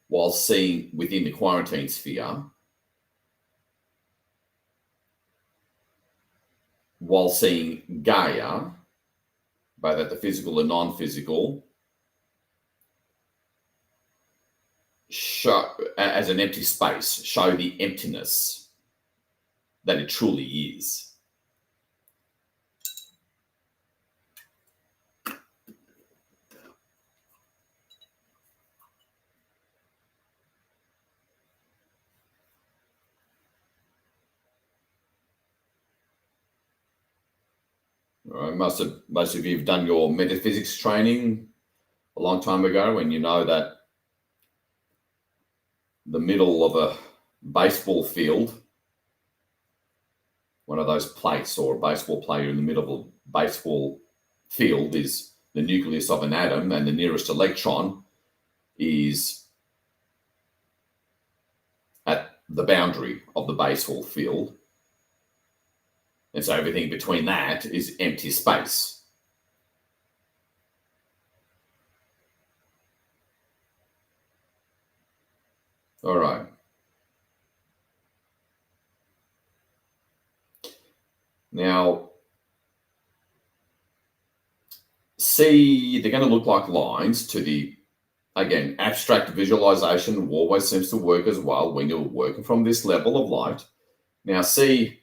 while seeing within the quarantine sphere, while seeing Gaia, both at the physical and non-physical, show as an empty space, show the emptiness that it truly is. Right, most of you have done your metaphysics training a long time ago, and you know that the middle of a baseball field, one of those plates or a baseball player in the middle of a baseball field is the nucleus of an atom, and the nearest electron is at the boundary of the baseball field. And so everything between that is empty space. All right. Now, see, they're going to look like lines to the, again, abstract visualization always seems to work as well when you're working from this level of light. Now, see,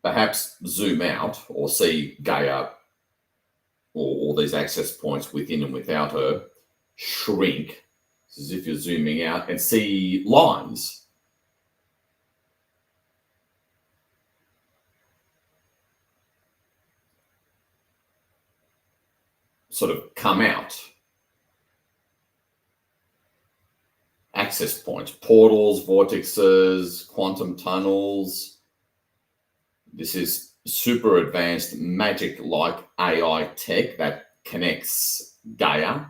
perhaps zoom out or see Gaia or all these access points within and without her shrink, as if you're zooming out, and see lines. Sort of come out. Access points, portals, vortexes, quantum tunnels. This is super advanced magic-like AI tech that connects Gaia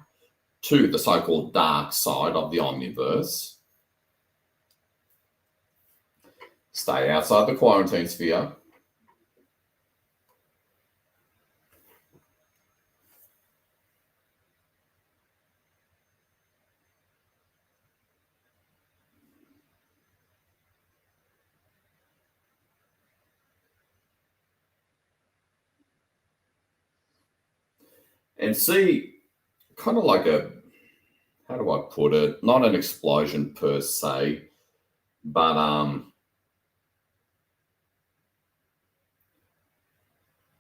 to the so-called dark side of the omniverse. Stay outside the quarantine sphere. And see, kind of like a, how do I put it? Not an explosion per se, but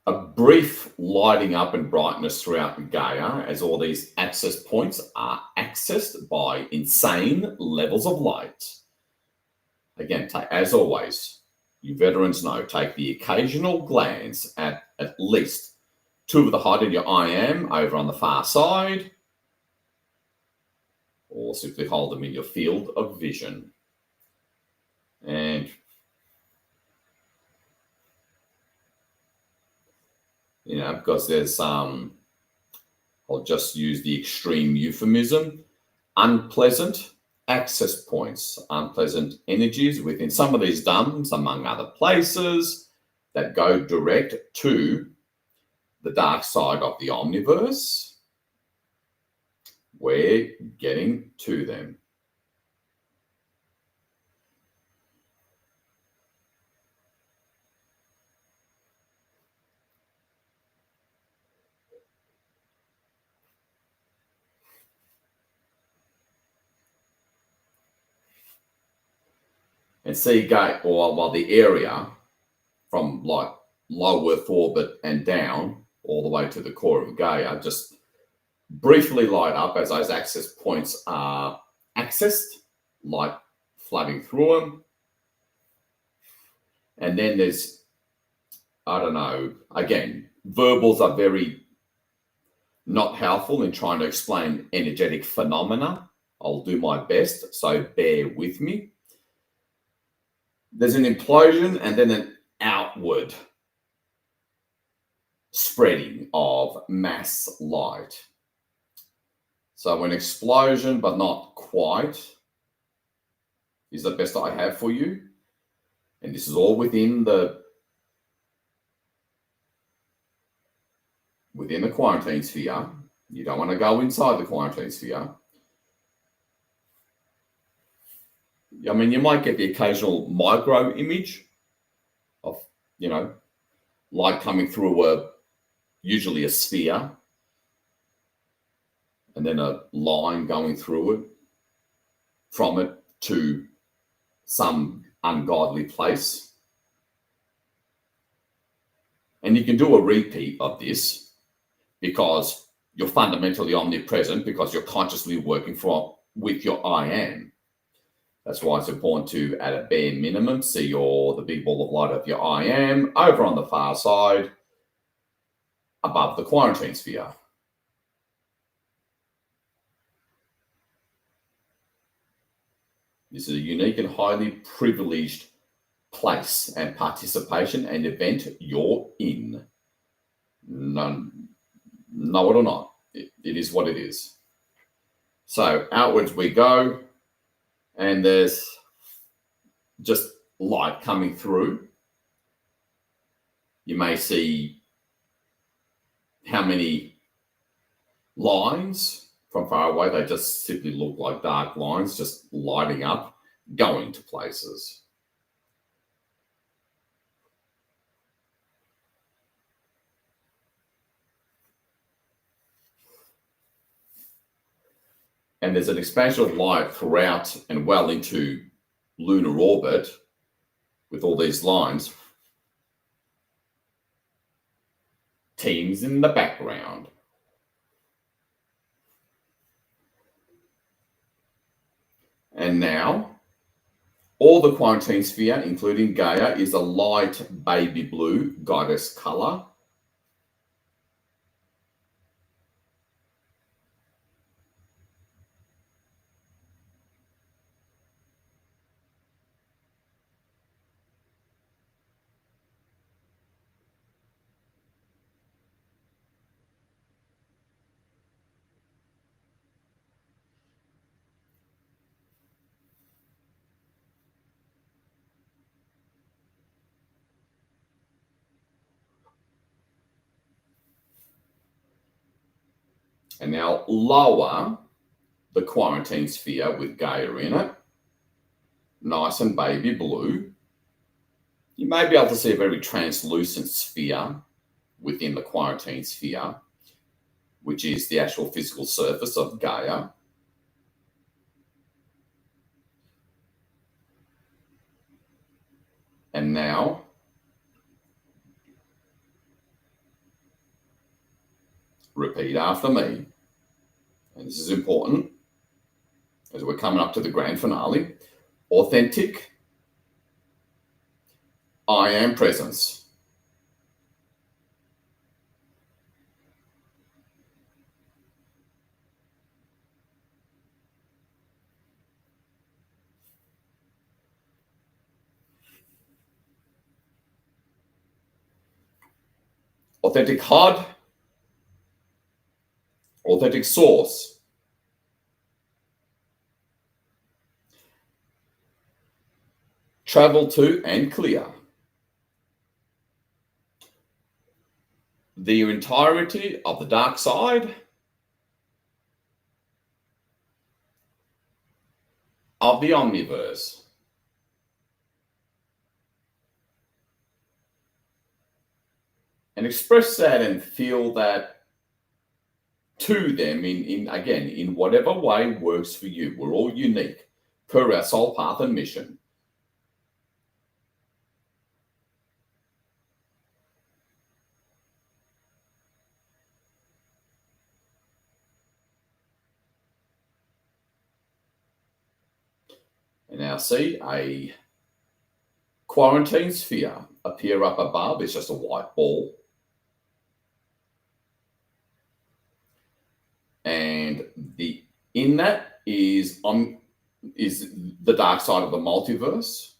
a brief lighting up and brightness throughout Gaia as all these access points are accessed by insane levels of light. Again, as always, you veterans know, take the occasional glance at least two of the height of your I am over on the far side, or simply hold them in your field of vision. And, because there's, I'll just use the extreme euphemism, unpleasant access points, unpleasant energies within some of these duns, among other places, that go direct to the dark side of the omniverse. We're getting to them. And Seagate, or the area from like low Earth orbit and down all the way to the core of Gaia, just briefly light up as those access points are accessed, light flooding through them. And then there's, I don't know, again, verbals are very not helpful in trying to explain energetic phenomena. I'll do my best, so bear with me. There's an implosion and then an outward spreading of mass light. So an explosion, but not quite, is the best I have for you. And this is all within the quarantine sphere. You don't want to go inside the quarantine sphere. I mean, you might get the occasional micro image of, light coming through usually a sphere, and then a line going through it, from it to some ungodly place. And you can do a repeat of this because you're fundamentally omnipresent, because you're consciously working with your I am. That's why it's important to, at a bare minimum, see the big ball of light of your I am over on the far side above the quarantine sphere. This is a unique and highly privileged place and participation and event you're in. Know it or not, it is what it is. So outwards we go, and there's just light coming through. You may see how many lines from far away. They just simply look like dark lines just lighting up, going to places. And there's an expansion of light throughout and well into lunar orbit with all these lines. Teams in the background. And now, all the quarantine sphere, including Gaia, is a light baby blue goddess color. And now lower the quarantine sphere with Gaia in it, nice and baby blue. You may be able to see a very translucent sphere within the quarantine sphere, which is the actual physical surface of Gaia. And now, repeat after me. And this is important as we're coming up to the grand finale. Authentic I am presence. authentic HUD, authentic source, travel to and clear. The entirety of the dark side of the omniverse. And express that and feel that to them in whatever way works for you. We're all unique per our soul path and mission. And now see a quarantine sphere appear up above. It's just a white ball. And in that is the dark side of the multiverse.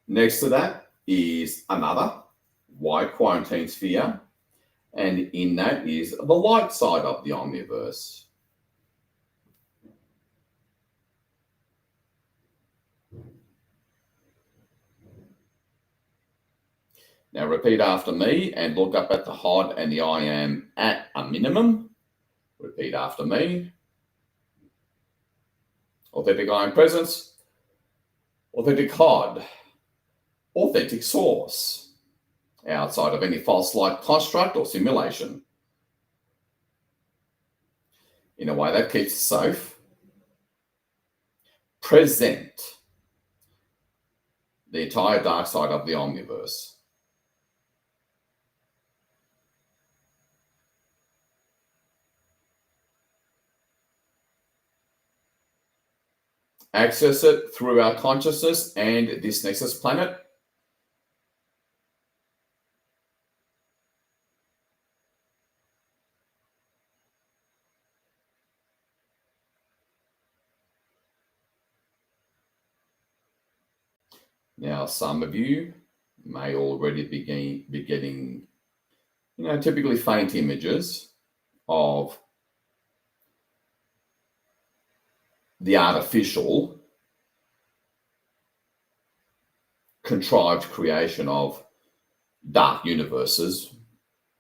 Next to that is another white quarantine sphere. And in that is the light side of the omniverse. Now repeat after me and look up at the HUD and the I am at a minimum. Repeat after me. Authentic I am presence. Authentic HUD. Authentic source. Outside of any false light construct or simulation. In a way that keeps us safe. Present. The entire dark side of the omniverse. Access it through our consciousness and this Nexus planet. Now, some of you may already be getting, typically faint images of the artificial contrived creation of dark universes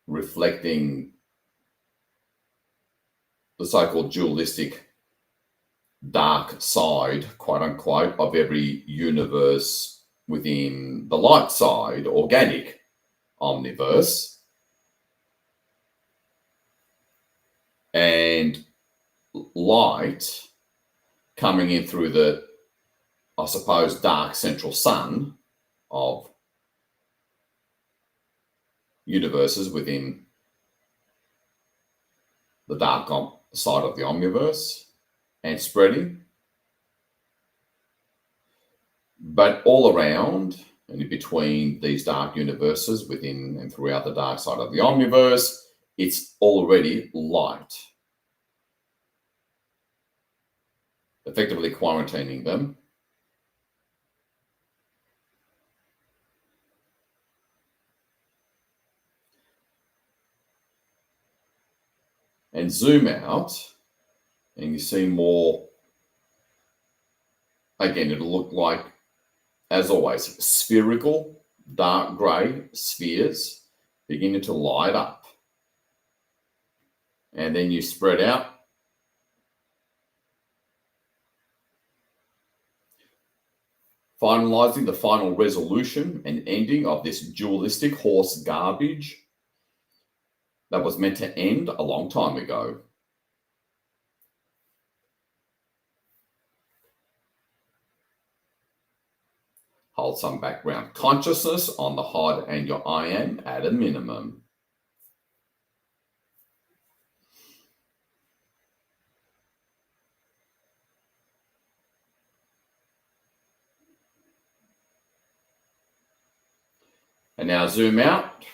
reflecting the so-called dualistic dark side, quote unquote, of every universe within the light side, organic omniverse. And light coming in through the, I suppose, dark central sun of universes within the dark side of the omniverse and spreading. But all around and in between these dark universes within and throughout the dark side of the omniverse, it's already light. Effectively quarantining them. And zoom out and you see more, again, it'll look like, as always, spherical, dark grey spheres beginning to light up. And then you spread out. Finalizing the final resolution and ending of this dualistic horse garbage that was meant to end a long time ago. Hold some background consciousness on the HUD and your I am at a minimum. And now zoom out.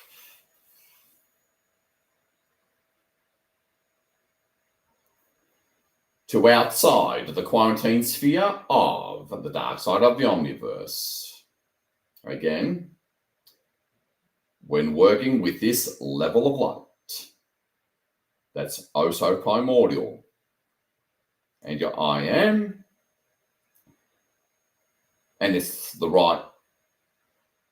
To outside the quarantine sphere of the dark side of the omniverse. Again, when working with this level of light that's oh so primordial. And your I am, and it's the right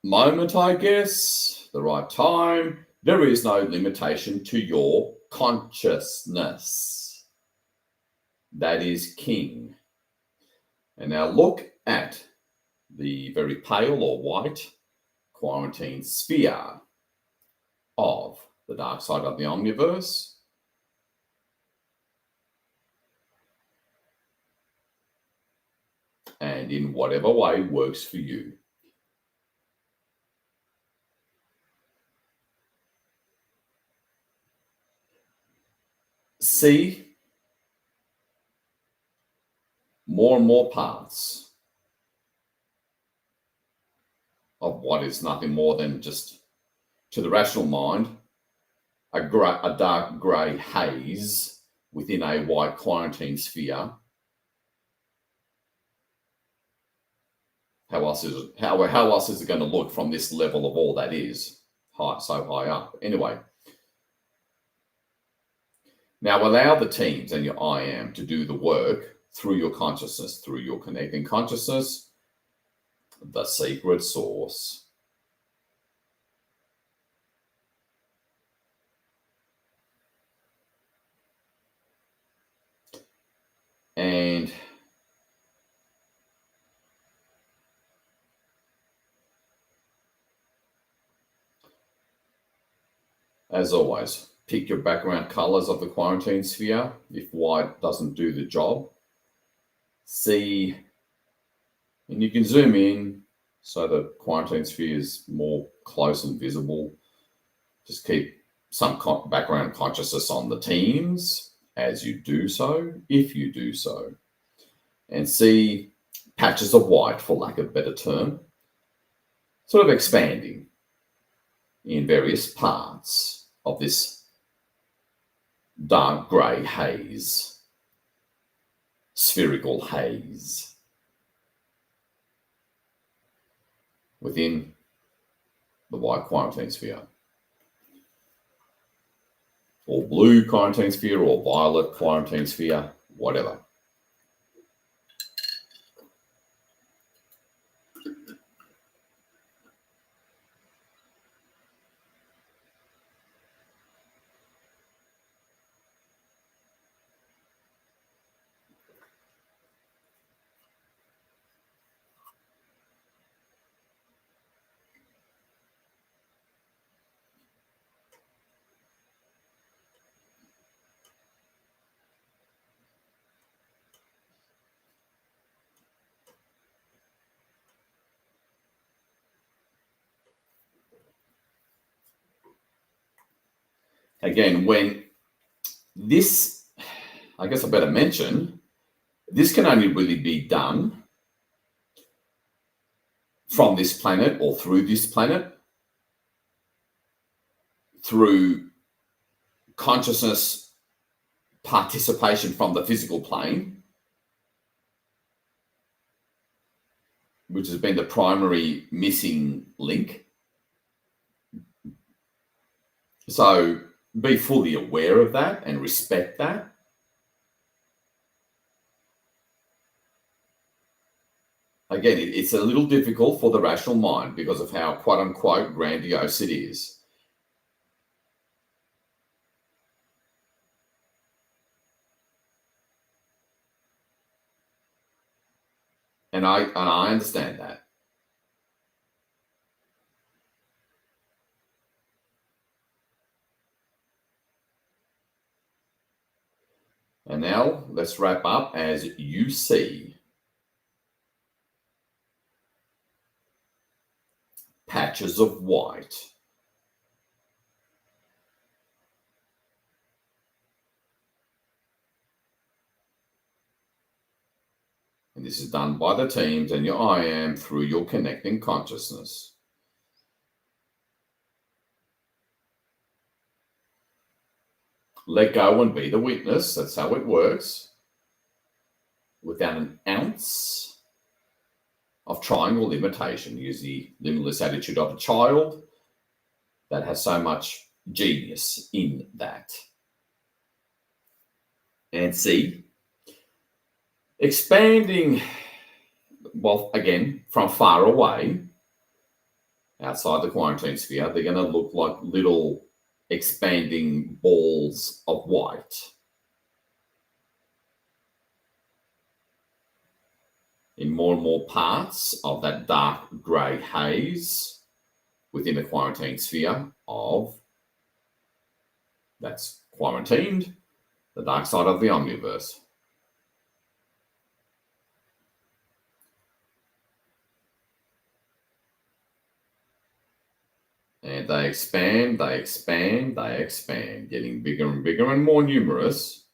moment, I guess, the right time. There is no limitation to your consciousness. That is king. And now look at the very pale or white quarantine sphere of the dark side of the omniverse. And in whatever way works for you. See more and more parts of what is nothing more than just, to the rational mind, a dark grey haze within a white quarantine sphere. How else is it going to look from this level of all that is so high up? Anyway, now allow the teams and your I am to do the work through your consciousness, through your connecting consciousness, the secret source. And as always, pick your background colors of the quarantine sphere if white doesn't do the job. See, and you can zoom in so the quarantine sphere is more close and visible. Just keep some background consciousness on the teams as you do so, if you do so. And see patches of white, for lack of a better term, sort of expanding in various parts of this dark grey haze, spherical haze within the white quarantine sphere, or blue quarantine sphere, or violet quarantine sphere, whatever. Again, when this, I guess I better mention, this can only really be done from this planet or through this planet, through consciousness participation from the physical plane, which has been the primary missing link. So be fully aware of that and respect that. Again, it's a little difficult for the rational mind because of how quote unquote grandiose it is. And I understand that. And now let's wrap up as you see patches of white. And this is done by the teams and your I am through your connecting consciousness. Let go and be the witness. That's how it works. Without an ounce of trying or limitation. Use the limitless attitude of a child that has so much genius in that. And see, expanding, well, again, from far away, outside the quarantine sphere, they're going to look like little expanding balls of white. In more and more parts of that dark grey haze within the quarantine sphere of that's quarantined, the dark side of the omniverse. And they expand, they expand, they expand, getting bigger and bigger and more numerous.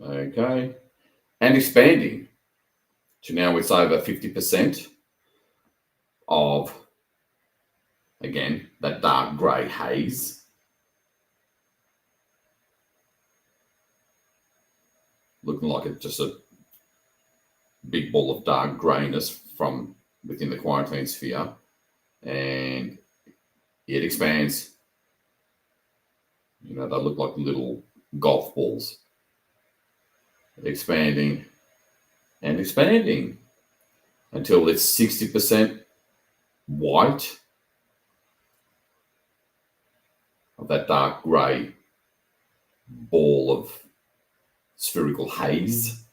Okay. And expanding to now it's over 50% of, again, that dark grey haze. Looking like it's just a big ball of dark greyness from within the quarantine sphere. And it expands. You know, they look like little golf balls. Expanding and expanding until it's 60% white of that dark grey ball of spherical haze.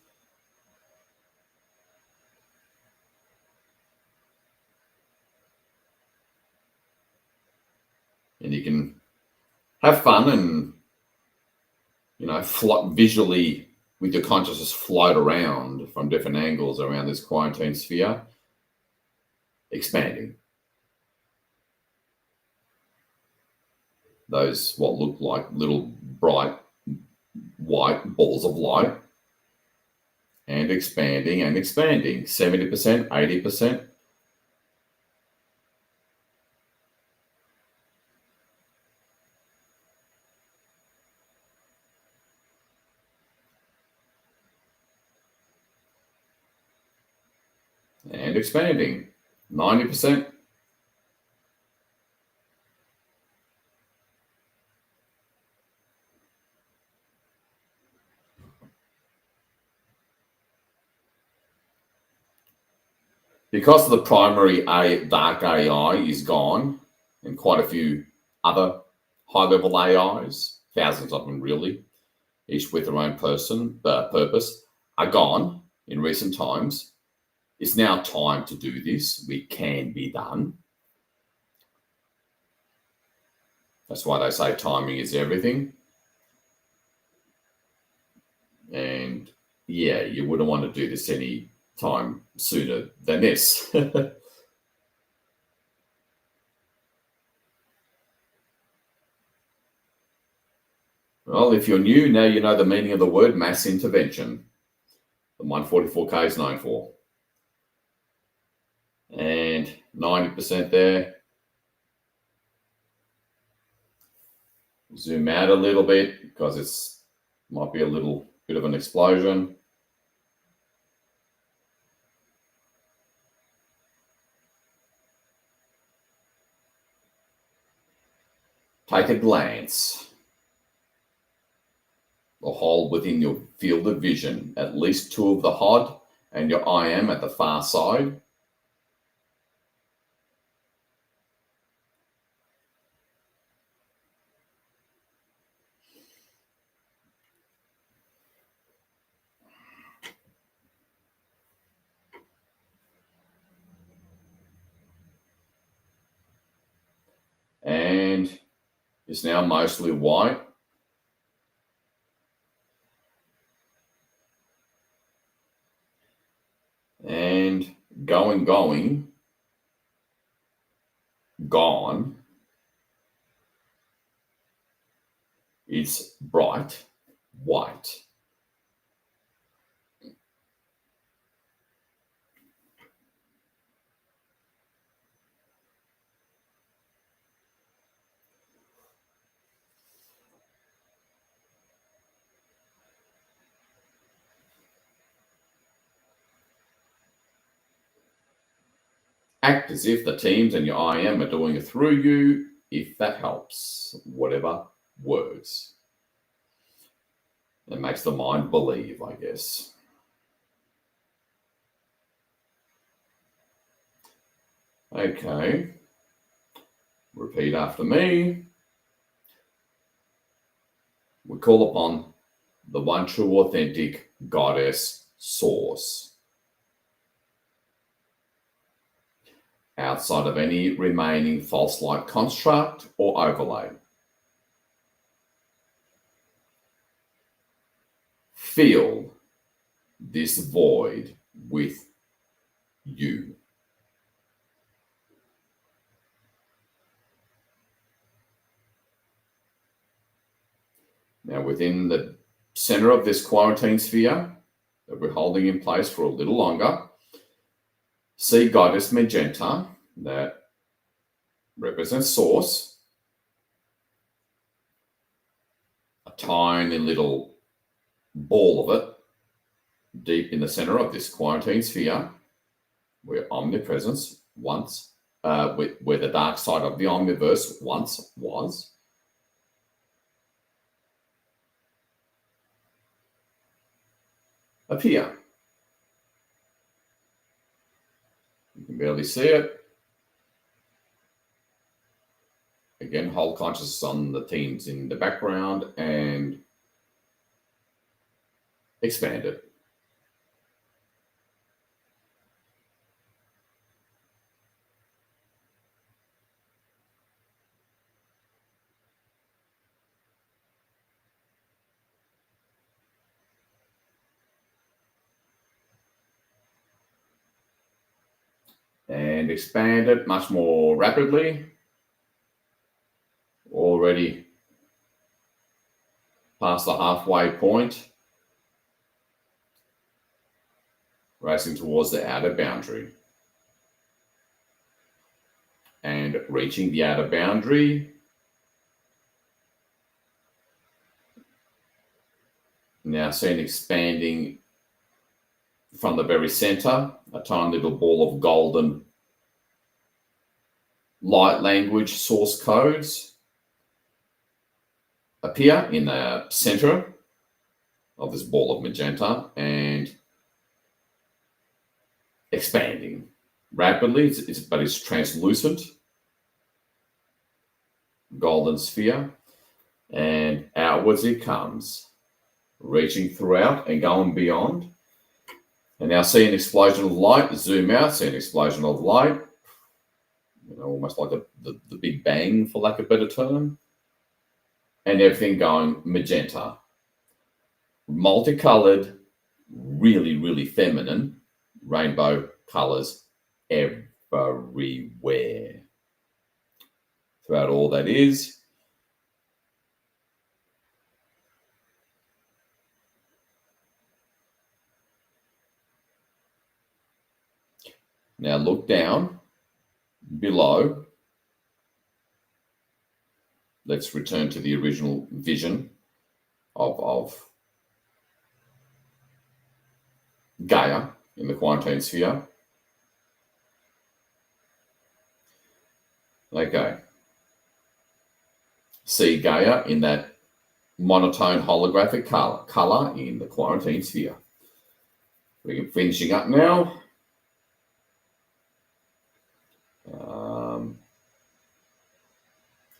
And you can have fun and, you know, visually with your consciousness float around from different angles around this quarantine sphere, expanding. Those what look like little bright white balls of light, and expanding and expanding, 70%, 80%. And expanding, 90%. Because the primary dark AI is gone, and quite a few other high-level AIs, thousands of them really, each with their own purpose, are gone in recent times. It's now time to do this. It can be done. That's why they say timing is everything. And yeah, you wouldn't want to do this any time sooner than this. Well, if you're new, now you know the meaning of the word mass intervention. The 144K is known for. And 90% there. Zoom out a little bit because it's might be a little bit of an explosion. Take a glance. The hole within your field of vision, at least two of the HOD and your IM at the far side. And it's now mostly white. And going, gone. It's bright white. Act as if the teams and your IM are doing it through you, if that helps. Whatever works. It makes the mind believe, I guess. Okay. Repeat after me. We call upon the one true authentic goddess source, outside of any remaining false light construct or overlay. Fill this void with you. Now, within the center of this quarantine sphere that we're holding in place for a little longer, see Goddess Magenta, that represents Source, a tiny little ball of it, deep in the center of this quarantine sphere, where omnipresence once, where the dark side of the omniverse once was. Appear. You can barely see it. Again, hold consciousness on the teams in the background and expand it. And expand it much more rapidly. Already past the halfway point, racing towards the outer boundary. And reaching the outer boundary, now seen expanding from the very center, a tiny little ball of golden light language source codes appear in the center of this ball of magenta and expanding rapidly, but it's translucent, golden sphere, and outwards it comes, reaching throughout and going beyond. And now see an explosion of light, zoom out, see an explosion of light, almost like the Big Bang, for lack of a better term, and everything going magenta. Multicolored, really, really feminine, rainbow colors everywhere. Throughout all that is. Now look down below. Let's return to the original vision of Gaia in the quarantine sphere. Okay. See Gaia in that monotone holographic color in the quarantine sphere. We're finishing up now.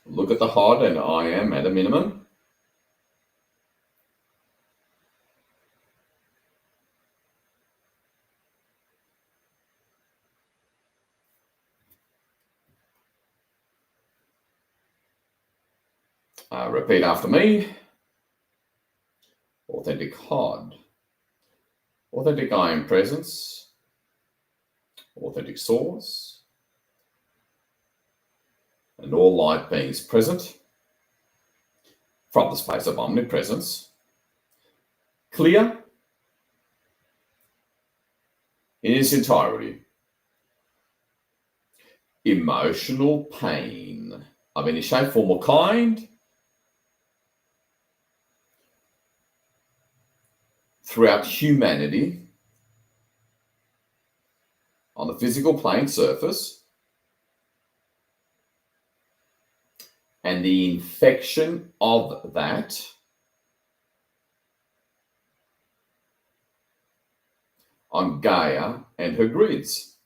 Look at the HOD and IM at a minimum. Repeat after me. Authentic HOD. Authentic IM presence. Authentic source. And all light beings present from the space of omnipresence. Clear in its entirety. Emotional pain of any shape, form, or kind throughout humanity on the physical plane surface, and the infection of that on Gaia and her grids.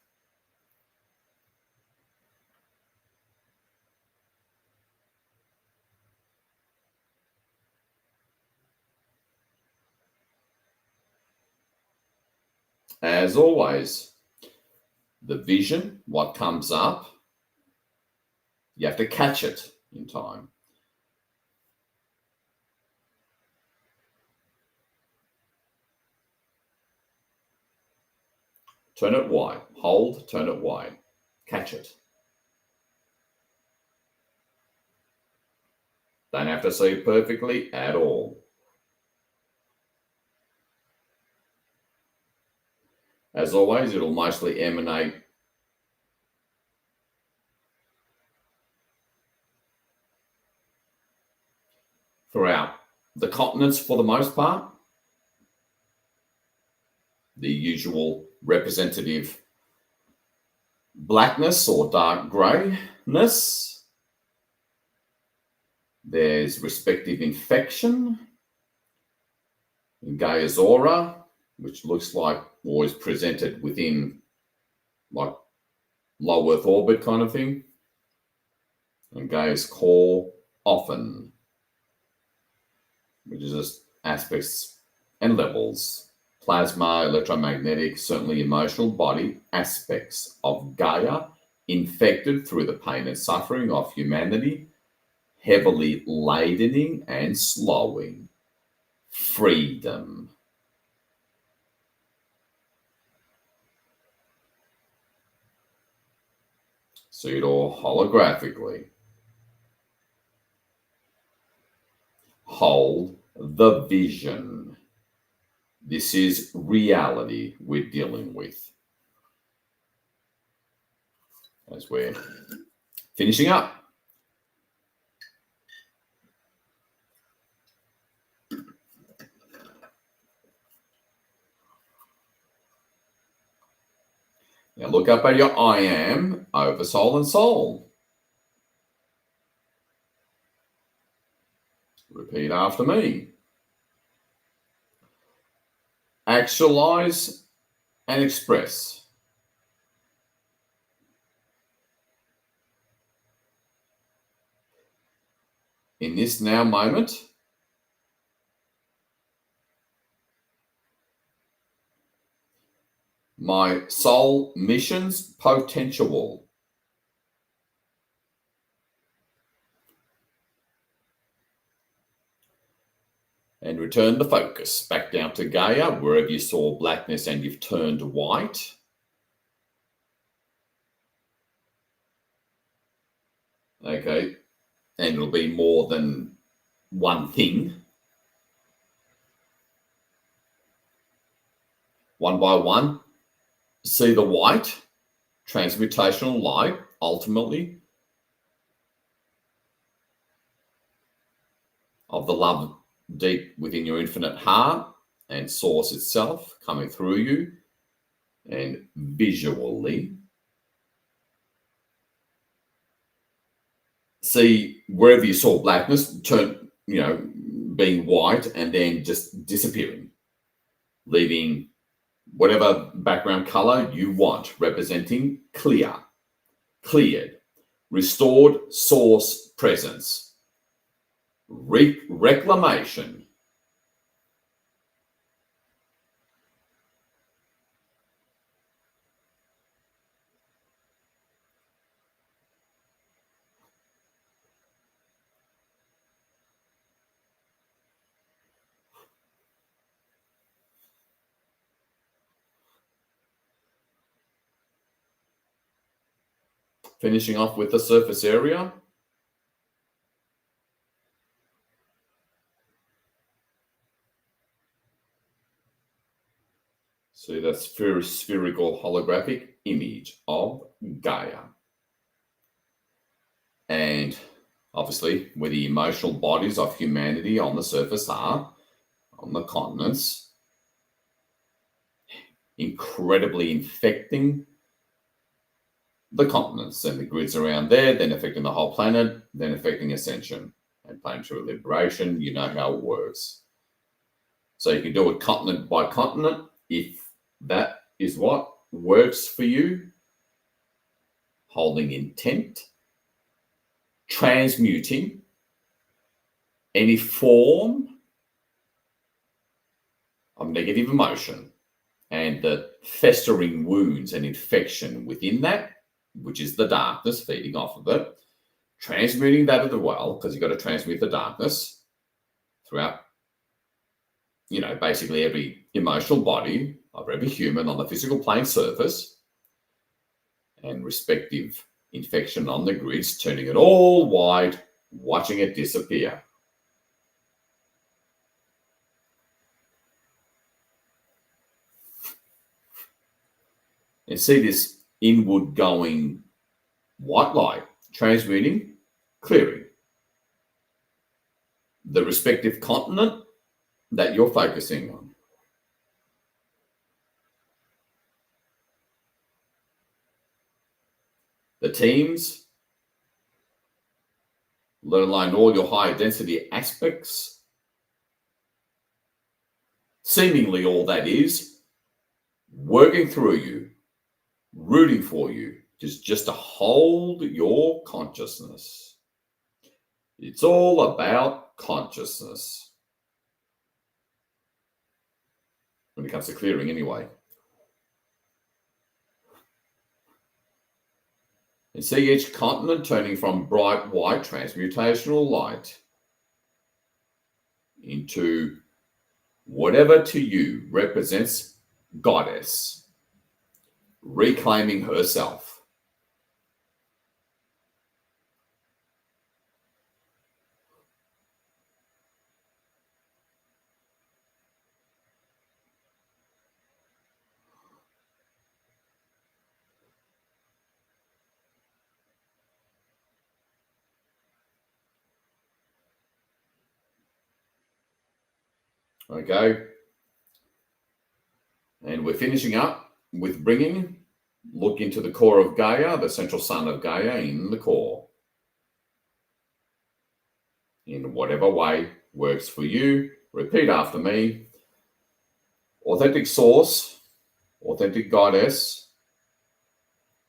As always, the vision, what comes up, you have to catch it in time. Turn it wide. Hold, turn it wide. Catch it. Don't have to see it perfectly at all. As always, it'll mostly emanate throughout the continents for the most part. The usual representative blackness or dark grayness. There's respective infection in Gaia's aura, which looks like or is presented within like low Earth orbit kind of thing. And Gaia's core often, which is just aspects and levels, plasma, electromagnetic, certainly emotional body aspects of Gaia infected through the pain and suffering of humanity, heavily ladening and slowing freedom. See it all holographically. Hold the vision. This is reality we're dealing with as we're finishing up. Now look up at your I am over soul and soul. Repeat after me. Actualize and express. In this now moment, my soul mission's potential. And return the focus back down to Gaia, wherever you saw blackness and you've turned white. Okay, and it'll be more than one thing. One by one, see the white, transmutational light, ultimately, of the love deep within your infinite heart and source itself coming through you, and visually see wherever you saw blackness turn, being white and then just disappearing, leaving whatever background color you want, representing cleared, restored source presence, reclamation. Finishing off with the surface area. See that spherical holographic image of Gaia. And obviously, where the emotional bodies of humanity on the surface are, on the continents, incredibly infecting the continents and the grids around there, then affecting the whole planet, then affecting ascension and planetary liberation. You know how it works. So you can do it continent by continent if that is what works for you. Holding intent, transmuting any form of negative emotion and the festering wounds and infection within that, which is the darkness feeding off of it, transmuting that as well, because you've got to transmute the darkness throughout, basically every emotional body of every human on the physical plane surface, and respective infection on the grids, turning it all white, watching it disappear. And see this inward going white light, transmuting, clearing the respective continent that you're focusing on. The teams, let alone all your higher density aspects, seemingly all that is, working through you, rooting for you, just to hold your consciousness. It's all about consciousness. When it comes to clearing anyway. And see each continent turning from bright white transmutational light into whatever to you represents goddess, reclaiming herself. Okay. And we're finishing up with look into the core of Gaia, the central sun of Gaia in the core. In whatever way works for you. Repeat after me. Authentic source, authentic goddess,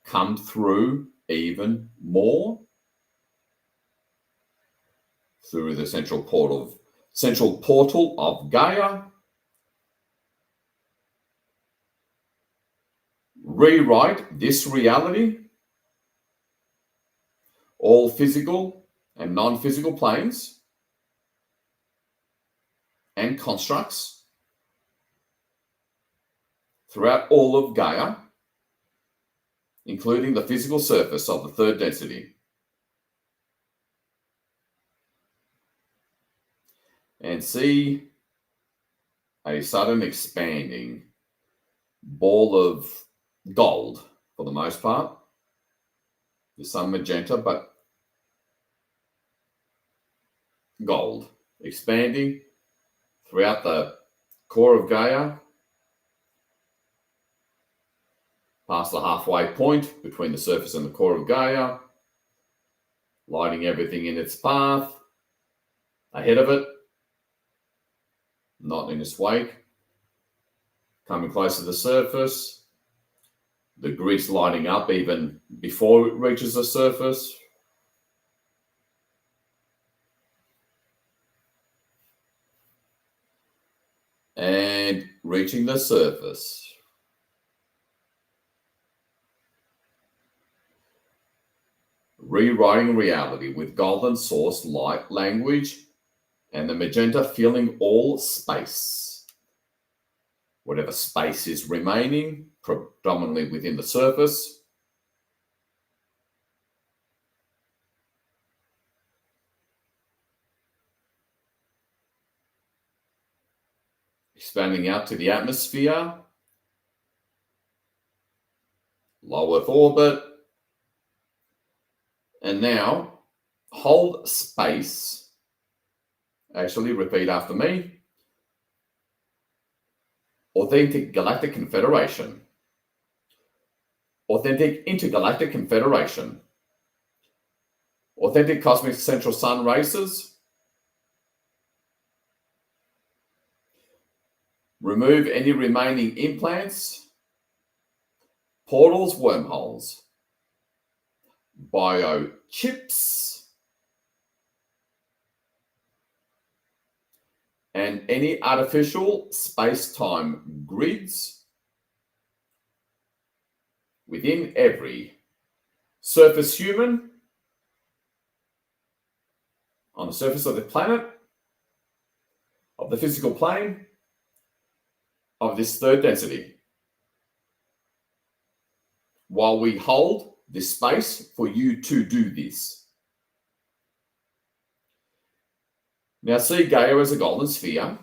come through even more through the central portal of Gaia. Rewrite this reality, all physical and non-physical planes and constructs throughout all of Gaia, including the physical surface of the third density. And see a sudden expanding ball of gold for the most part. There's some magenta, but gold expanding throughout the core of Gaia, past the halfway point between the surface and the core of Gaia, lighting everything in its path, ahead of it, not in its wake, coming close to the surface, the grids lighting up even before it reaches the surface. And reaching the surface. Rewriting reality with golden source light language and the magenta filling all space. Whatever space is remaining, predominantly within the surface. Expanding out to the atmosphere, low Earth orbit, and now hold space. Actually, repeat after me. Authentic Galactic Confederation. authentic intergalactic confederation, authentic cosmic central sun races, remove any remaining implants, portals, wormholes, biochips, and any artificial space-time grids within every surface human on the surface of the planet, of the physical plane, of this third density, while we hold this space for you to do this. Now see Gaia as a golden sphere.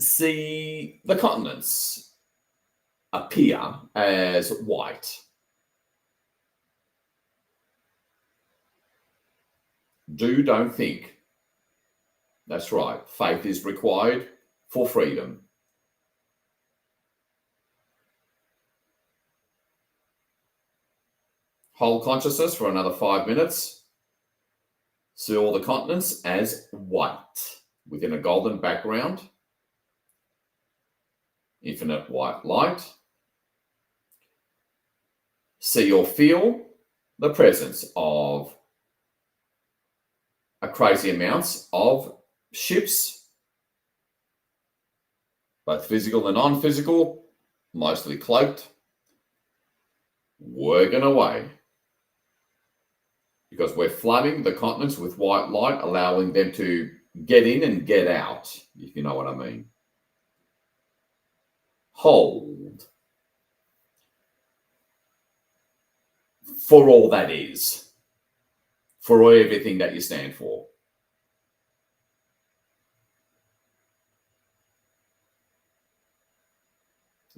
See the continents appear as white. Don't think. That's right. Faith is required for freedom. Hold consciousness for another 5 minutes. See all the continents as white within a golden background. Infinite white light. See or feel the presence of a crazy amounts of ships, both physical and non-physical, mostly cloaked, working away. Because we're flooding the continents with white light, allowing them to get in and get out, if you know what I mean. Hold. For all that is. For everything that you stand for.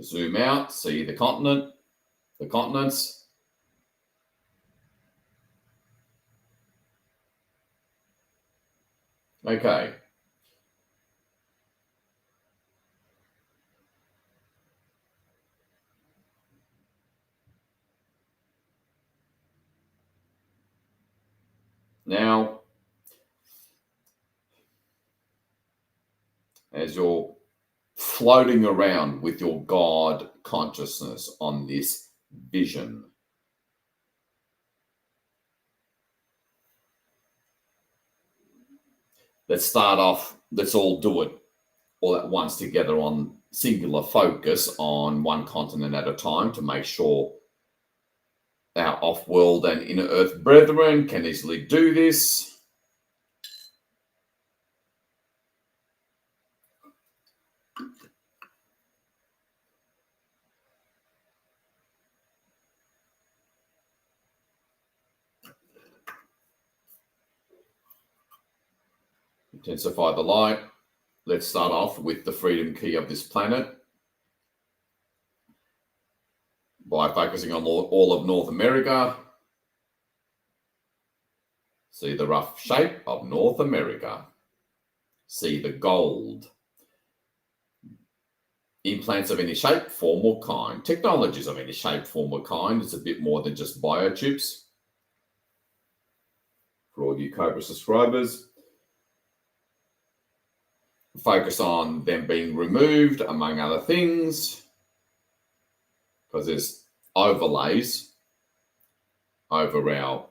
Zoom out, see the continent, the continents. Okay. Now, as you're floating around with your God consciousness on this vision, let's start off, let's all do it all at once together on singular focus on one continent at a time to make sure our off-world and inner earth brethren can easily do this. Intensify the light. Let's start off with the freedom key of this planet by focusing on all of North America. See the rough shape of North America. See the gold. Implants of any shape, form, or kind. Technologies of any shape, form, or kind. It's a bit more than just biochips. For all you Cobra subscribers, focus on them being removed, among other things, because there's overlays over our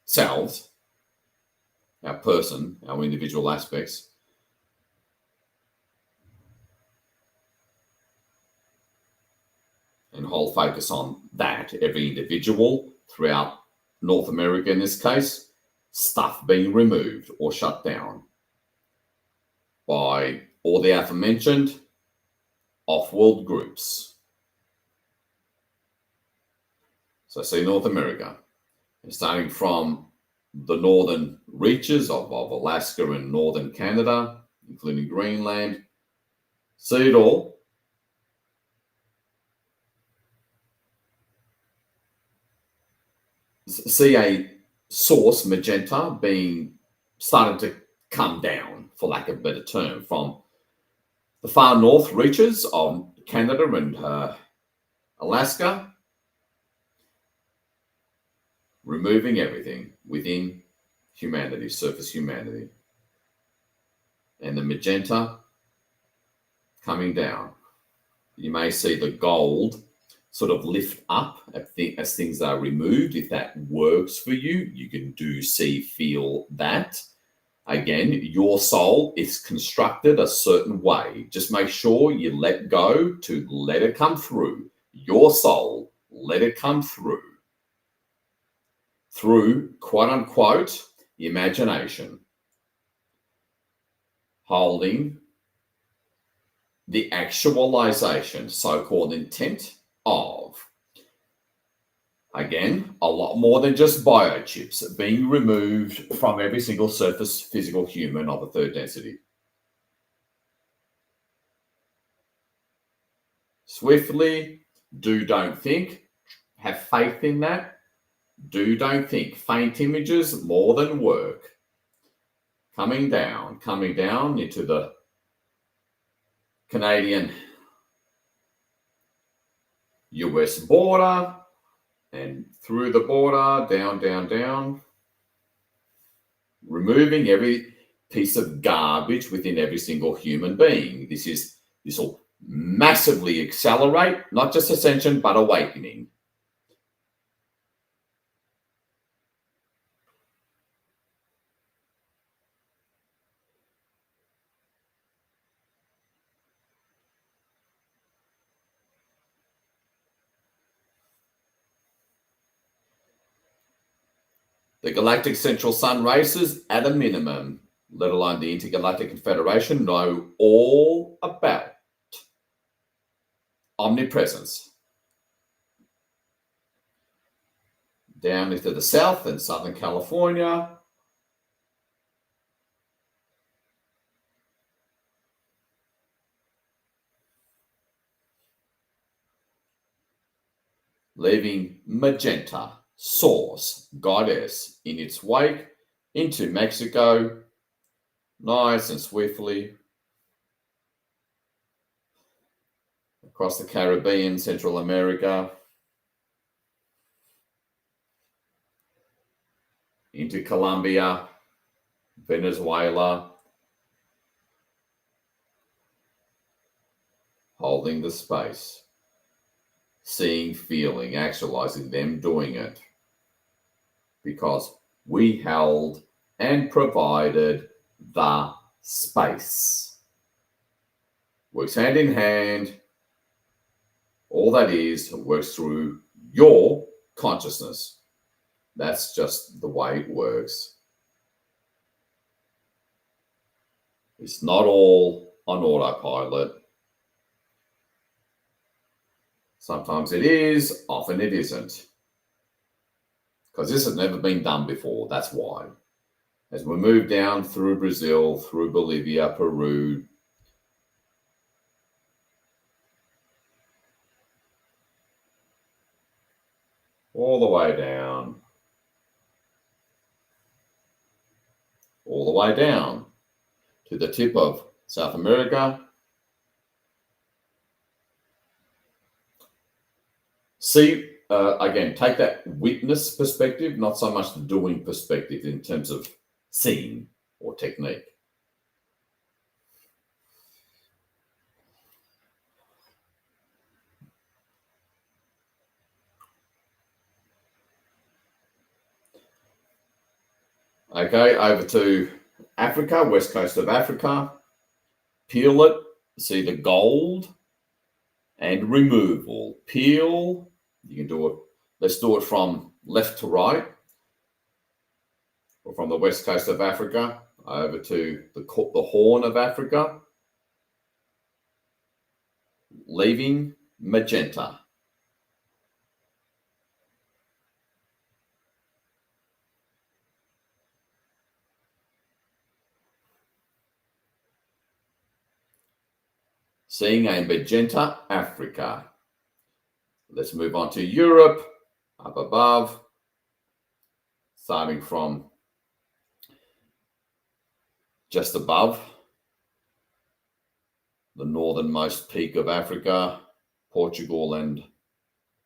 selves, our person, our individual aspects. And hold focus on that, every individual throughout North America in this case, stuff being removed or shut down by all the aforementioned off-world groups. So see North America, and starting from the northern reaches of Alaska and northern Canada, including Greenland, see it all. See a source, magenta, being starting to come down for lack of a better term, from the far north reaches of Canada and Alaska, removing everything within humanity, surface humanity. And the magenta coming down. You may see the gold sort of lift up as things are removed. If that works for you, you can feel that. Again, your soul is constructed a certain way. Just make sure you let go to let it come through. Your soul, let it come through. Through, quote unquote, imagination. Holding the actualization, so-called intent of, again, a lot more than just biochips being removed from every single surface physical human of the third density. Swiftly, do, don't think, have faith in that. Do, don't think, faint images more than work. Coming down into the Canadian US border and through the border, down, removing every piece of garbage within every single human being. This will massively accelerate, not just ascension, but awakening. The Galactic Central Sun races, at a minimum, let alone the Intergalactic Confederation, know all about omnipresence. Down into the south and Southern California, leaving magenta, source, goddess, in its wake into Mexico, nice and swiftly, across the Caribbean, Central America, into Colombia, Venezuela, holding the space, seeing, feeling, actualizing them doing it. Because we held and provided the space. Works hand in hand. All that is works through your consciousness. That's just the way it works. It's not all on autopilot. Sometimes it is, often it isn't. Because this has never been done before, that's why. As we move down through Brazil, through Bolivia, Peru, all the way down, to the tip of South America. See, again, take that witness perspective, not so much the doing perspective in terms of seeing or technique. Okay, over to Africa, west coast of Africa. Peel it, see the gold and removal. Peel, you can do it. Let's do it from left to right, or from the west coast of Africa over to the Horn of Africa, leaving magenta. Seeing a magenta Africa. Let's move on to Europe, up above, starting from just above the northernmost peak of Africa, Portugal and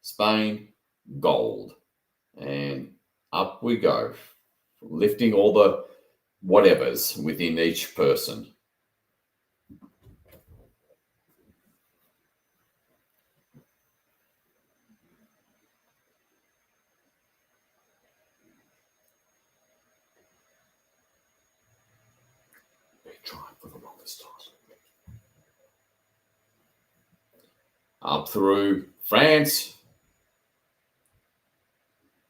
Spain, gold. And up we go, lifting all the whatevers within each person. Trying for the longest time. Up through France,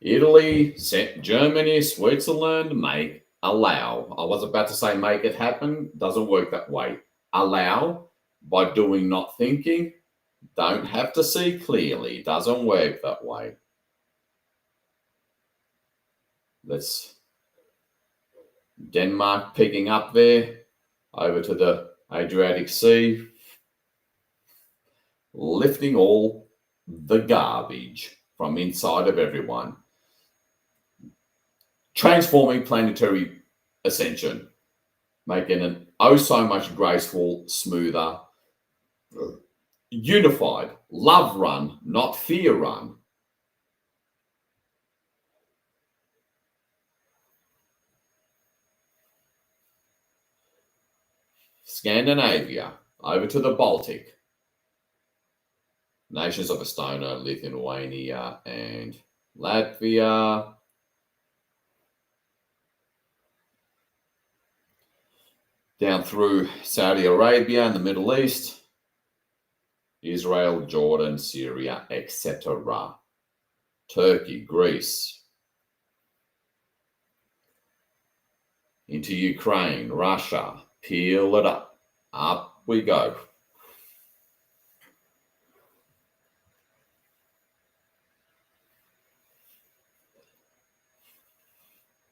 Italy, Germany, Switzerland, allow. I was about to say make it happen. Doesn't work that way. Allow by doing, not thinking. Don't have to see clearly. Doesn't work that way. Let's Denmark picking up there. Over to the Adriatic Sea. Lifting all the garbage from inside of everyone. Transforming planetary ascension, making an oh so much graceful, smoother, unified, love run, not fear run. Scandinavia, over to the Baltic. Nations of Estonia, Lithuania, and Latvia. Down through Saudi Arabia and the Middle East, Israel, Jordan, Syria, etc. Turkey, Greece, into Ukraine, Russia, peel it up. Up we go.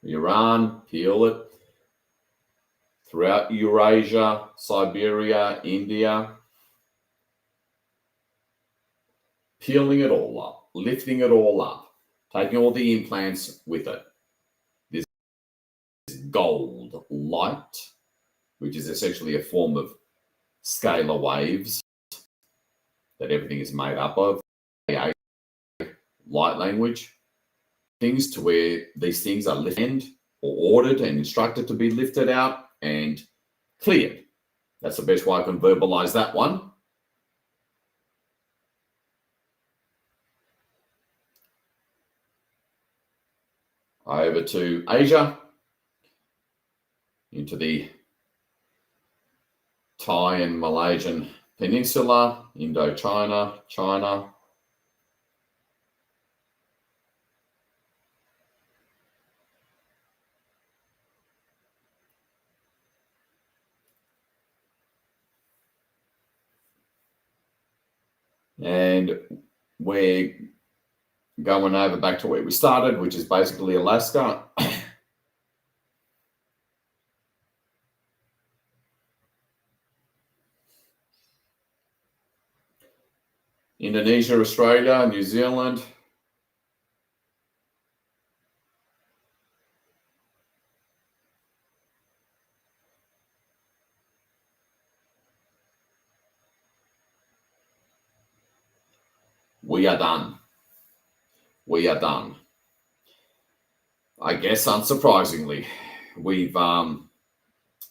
Iran, peel it. Throughout Eurasia, Siberia, India, peeling it all up, lifting it all up, taking all the implants with it. This gold light, which is essentially a form of scalar waves that everything is made up of, light language, things to where these things are lifted or ordered and instructed to be lifted out and cleared. That's the best way I can verbalize that one. Over to Asia, into the Thai and Malaysian Peninsula, Indochina, China. And we're going over back to where we started, which is basically Alaska. Indonesia, Australia, New Zealand. We are done. We are done. I guess unsurprisingly, we've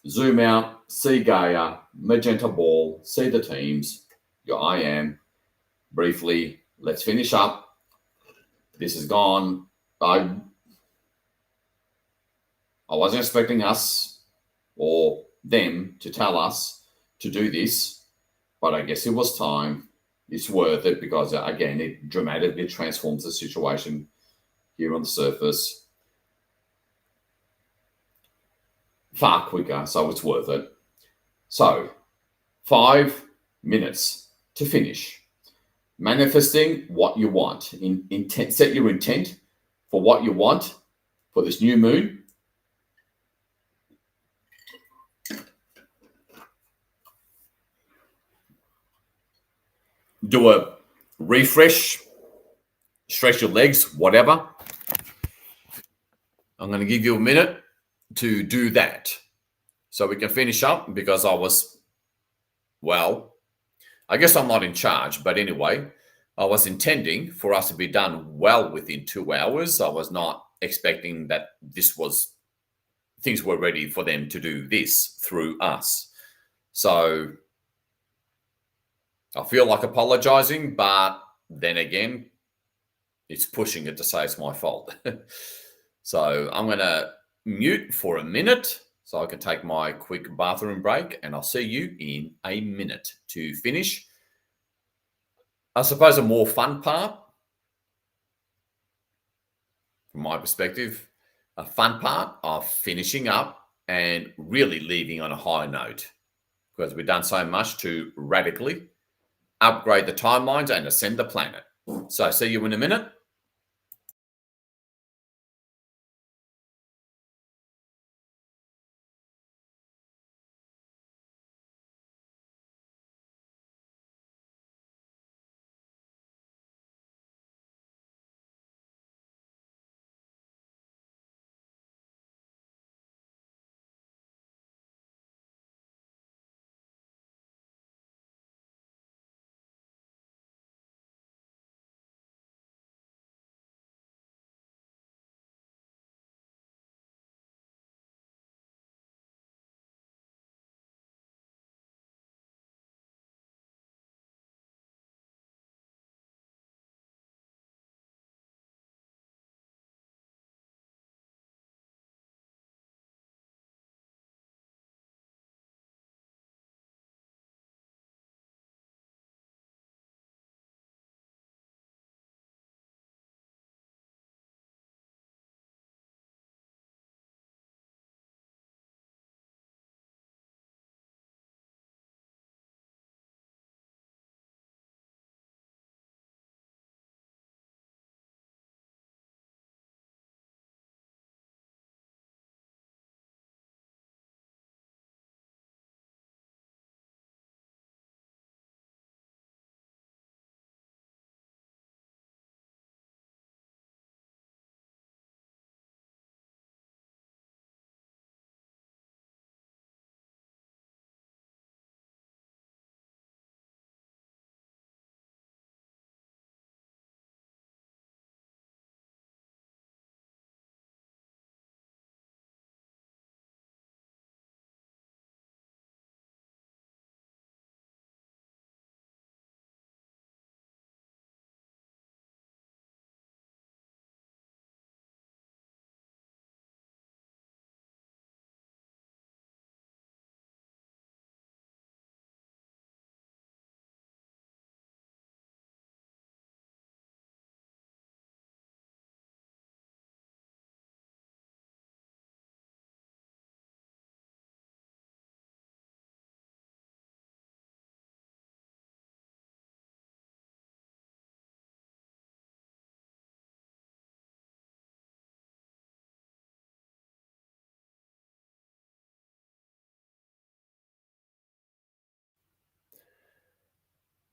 zoom out, see Gaia, magenta ball, see the teams, your I am. Briefly, let's finish up. This is gone. I wasn't expecting us or them to tell us to do this, but I guess it was time. It's worth it because, again, it dramatically transforms the situation here on the surface far quicker, so it's worth it. So, 5 minutes to finish. Manifesting what you want. Intent, set your intent for what you want for this new moon. Do a refresh, stretch your legs, whatever. I'm going to give you a minute to do that. So we can finish up because well, I guess I'm not in charge, but anyway, I was intending for us to be done well within 2 hours. I was not expecting that things were ready for them to do this through us. So I feel like apologizing, but then again, it's pushing it to say it's my fault. So I'm going to mute for a minute so I can take my quick bathroom break, and I'll see you in a minute to finish. I suppose a more fun part, from my perspective, a fun part of finishing up and really leaving on a high note, because we've done so much to radically upgrade the timelines and ascend the planet. So see you in a minute.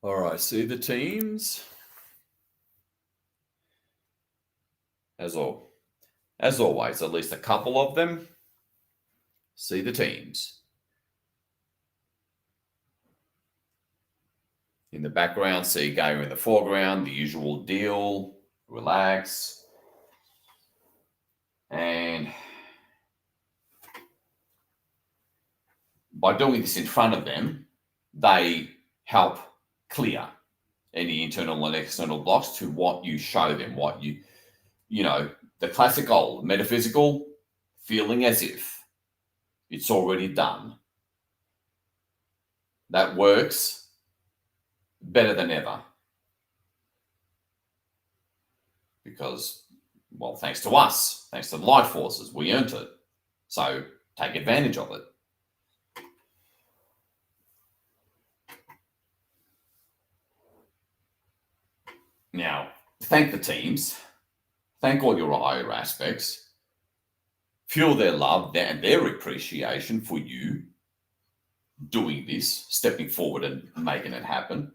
All right, see the teams. As always, at least a couple of them. See the teams. In the background, see Gaia in the foreground, the usual deal. Relax. And by doing this in front of them, they help clear any internal and external blocks to what you show them, the classic old metaphysical, feeling as if it's already done. That works better than ever. Because, well, thanks to us, thanks to the light forces, we earned it. So take advantage of it. Now, thank the teams. Thank all your higher aspects. Feel their love and their appreciation for you doing this, stepping forward and making it happen.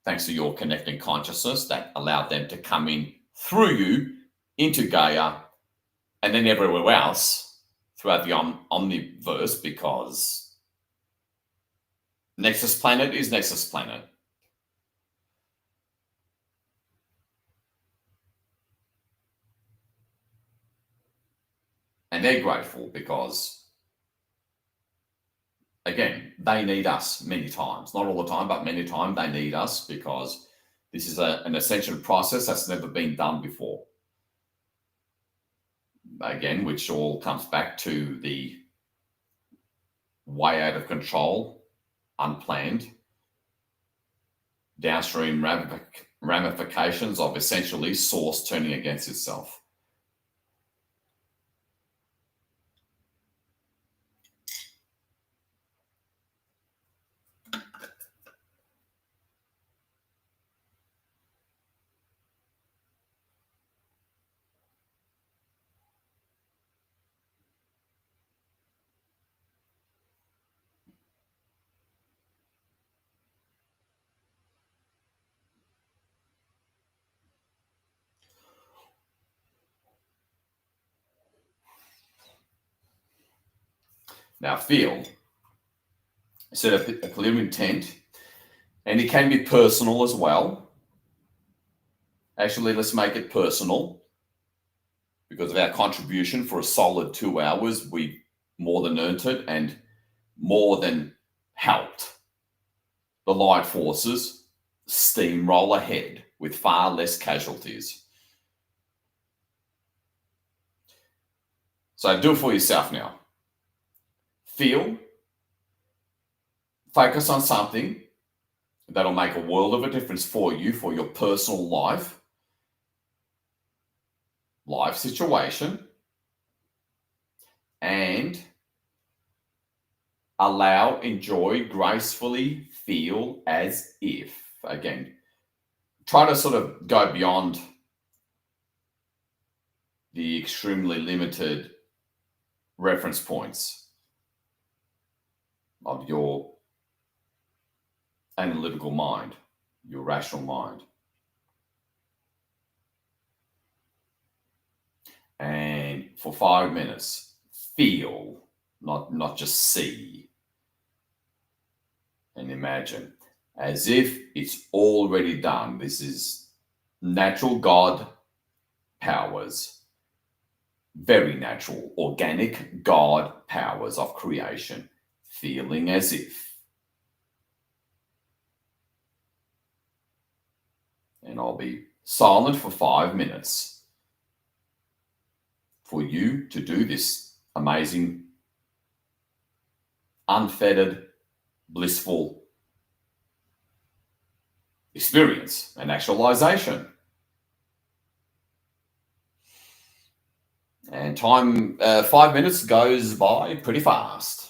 Thanks to your connecting consciousness that allowed them to come in through you into Gaia and then everywhere else throughout the omniverse, because Nexus Planet is Nexus Planet. And they're grateful because, again, they need us many times. Not all the time, but many times they need us, because this is an ascension process that's never been done before. Again, which all comes back to the way out of control, unplanned, downstream ramifications of essentially source turning against itself. Now, feel, set a clear intent, and it can be personal as well. Actually, let's make it personal. Because of our contribution for a solid 2 hours, we more than earned it and more than helped the light forces steamroll ahead with far less casualties. So do it for yourself now. Feel, focus on something that'll make a world of a difference for you, for your personal life situation, and allow, enjoy, gracefully feel as if. Again, try to sort of go beyond the extremely limited reference points of your analytical mind, your rational mind. And for 5 minutes, feel, not just see and imagine, as if it's already done. This is natural God powers, very natural, organic God powers of creation, feeling as if. And I'll be silent for 5 minutes for you to do this amazing, unfettered, blissful experience and actualization. And time, 5 minutes goes by pretty fast.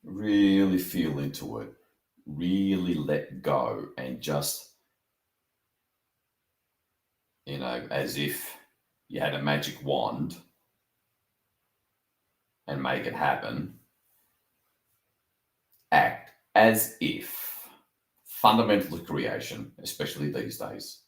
Really feel into it. Really let go and just, as if you had a magic wand and make it happen. Act as if. Fundamental to creation, especially these days.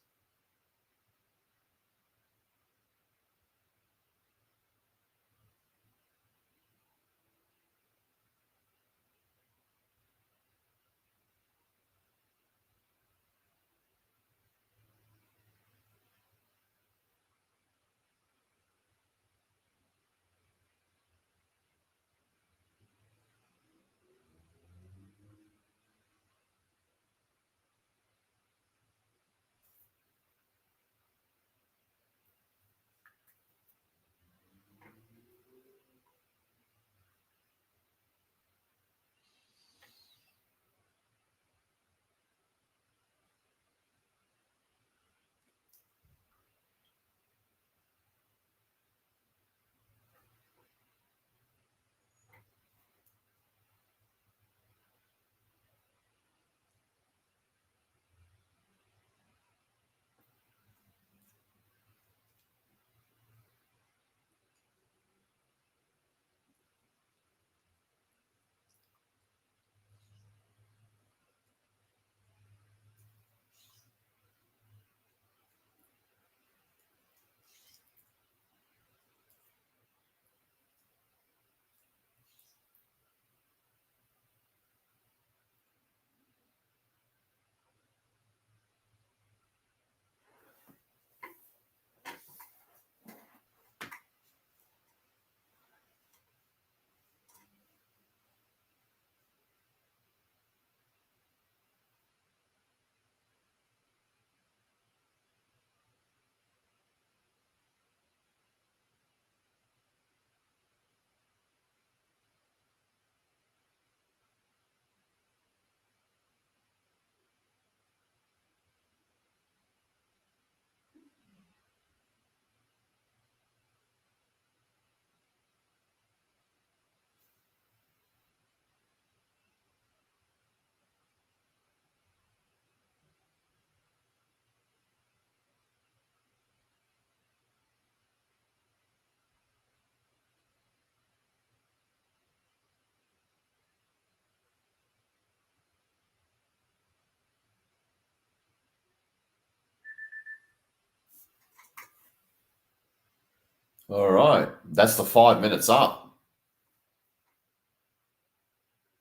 All right. That's the 5 minutes up.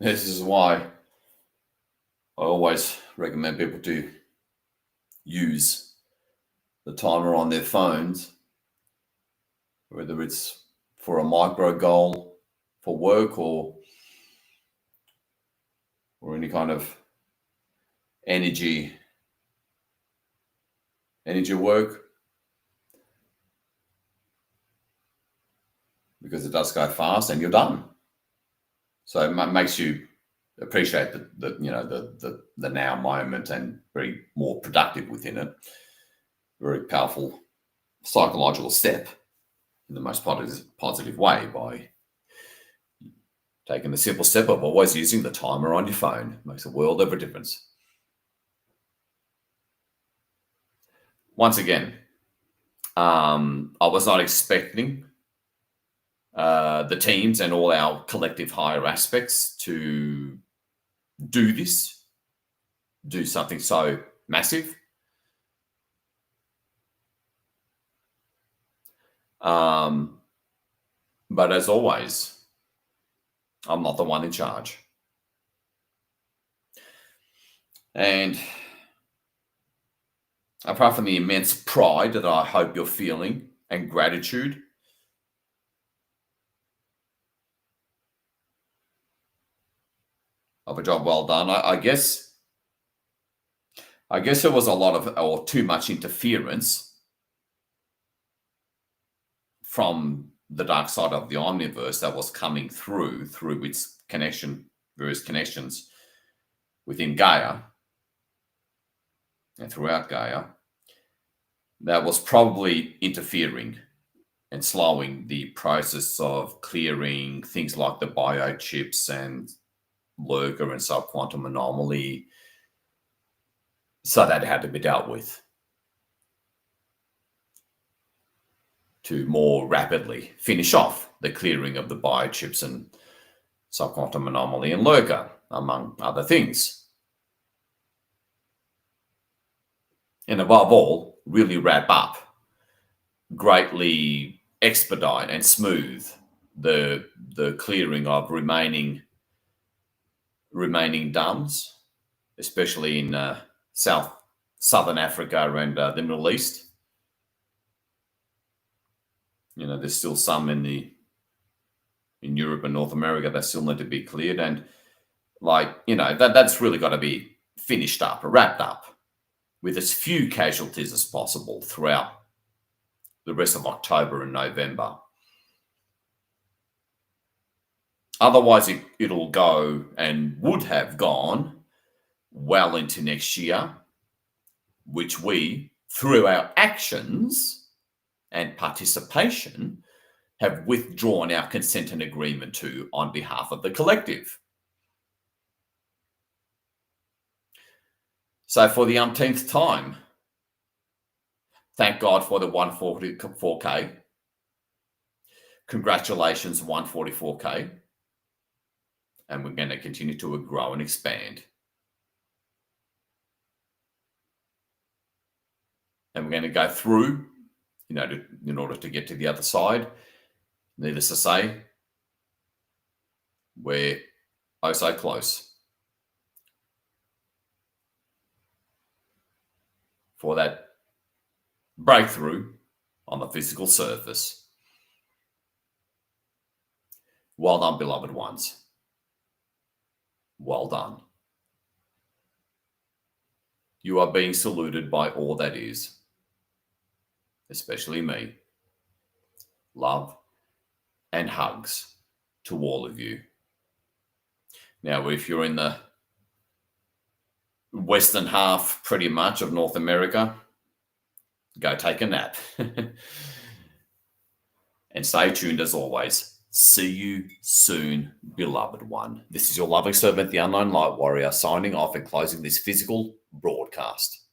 This is why I always recommend people to use the timer on their phones, whether it's for a micro goal for work or any kind of energy work, because it does go fast and you're done. So it makes you appreciate the now moment and very more productive within it. Very powerful psychological step in the most positive way by taking the simple step of always using the timer on your phone. It makes a world of a difference. Once again, I was not expecting the teams and all our collective higher aspects to do something so massive. But as always, I'm not the one in charge. And apart from the immense pride that I hope you're feeling and gratitude, of a job well done, I guess there was a lot of, or too much interference from the dark side of the omniverse that was coming through its various connections within Gaia and throughout Gaia, that was probably interfering and slowing the process of clearing things like the biochips and lurker and subquantum anomaly. So that had to be dealt with to more rapidly finish off the clearing of the biochips and subquantum anomaly and lurker, among other things. And above all, really wrap up, greatly expedite and smooth the clearing of remaining duns, especially in southern Africa and the Middle East. There's still some in Europe and North America that still need to be cleared, and that's really got to be finished up, wrapped up, with as few casualties as possible throughout the rest of October and November. Otherwise, it'll go, and would have gone, well into next year, which we, through our actions and participation, have withdrawn our consent and agreement to on behalf of the collective. So for the umpteenth time, thank God for the 144K. Congratulations, 144K. And we're going to continue to grow and expand. And we're going to go through, in order to get to the other side. Needless to say, we're oh so close for that breakthrough on the physical surface. Well done, beloved ones. Well done. You are being saluted by all that is, especially me. Love and hugs to all of you. Now, if you're in the western half, pretty much, of North America, go take a nap. And stay tuned as always. See you soon, beloved one. This is your loving servant, the Unknown Light Warrior, signing off and closing this physical broadcast.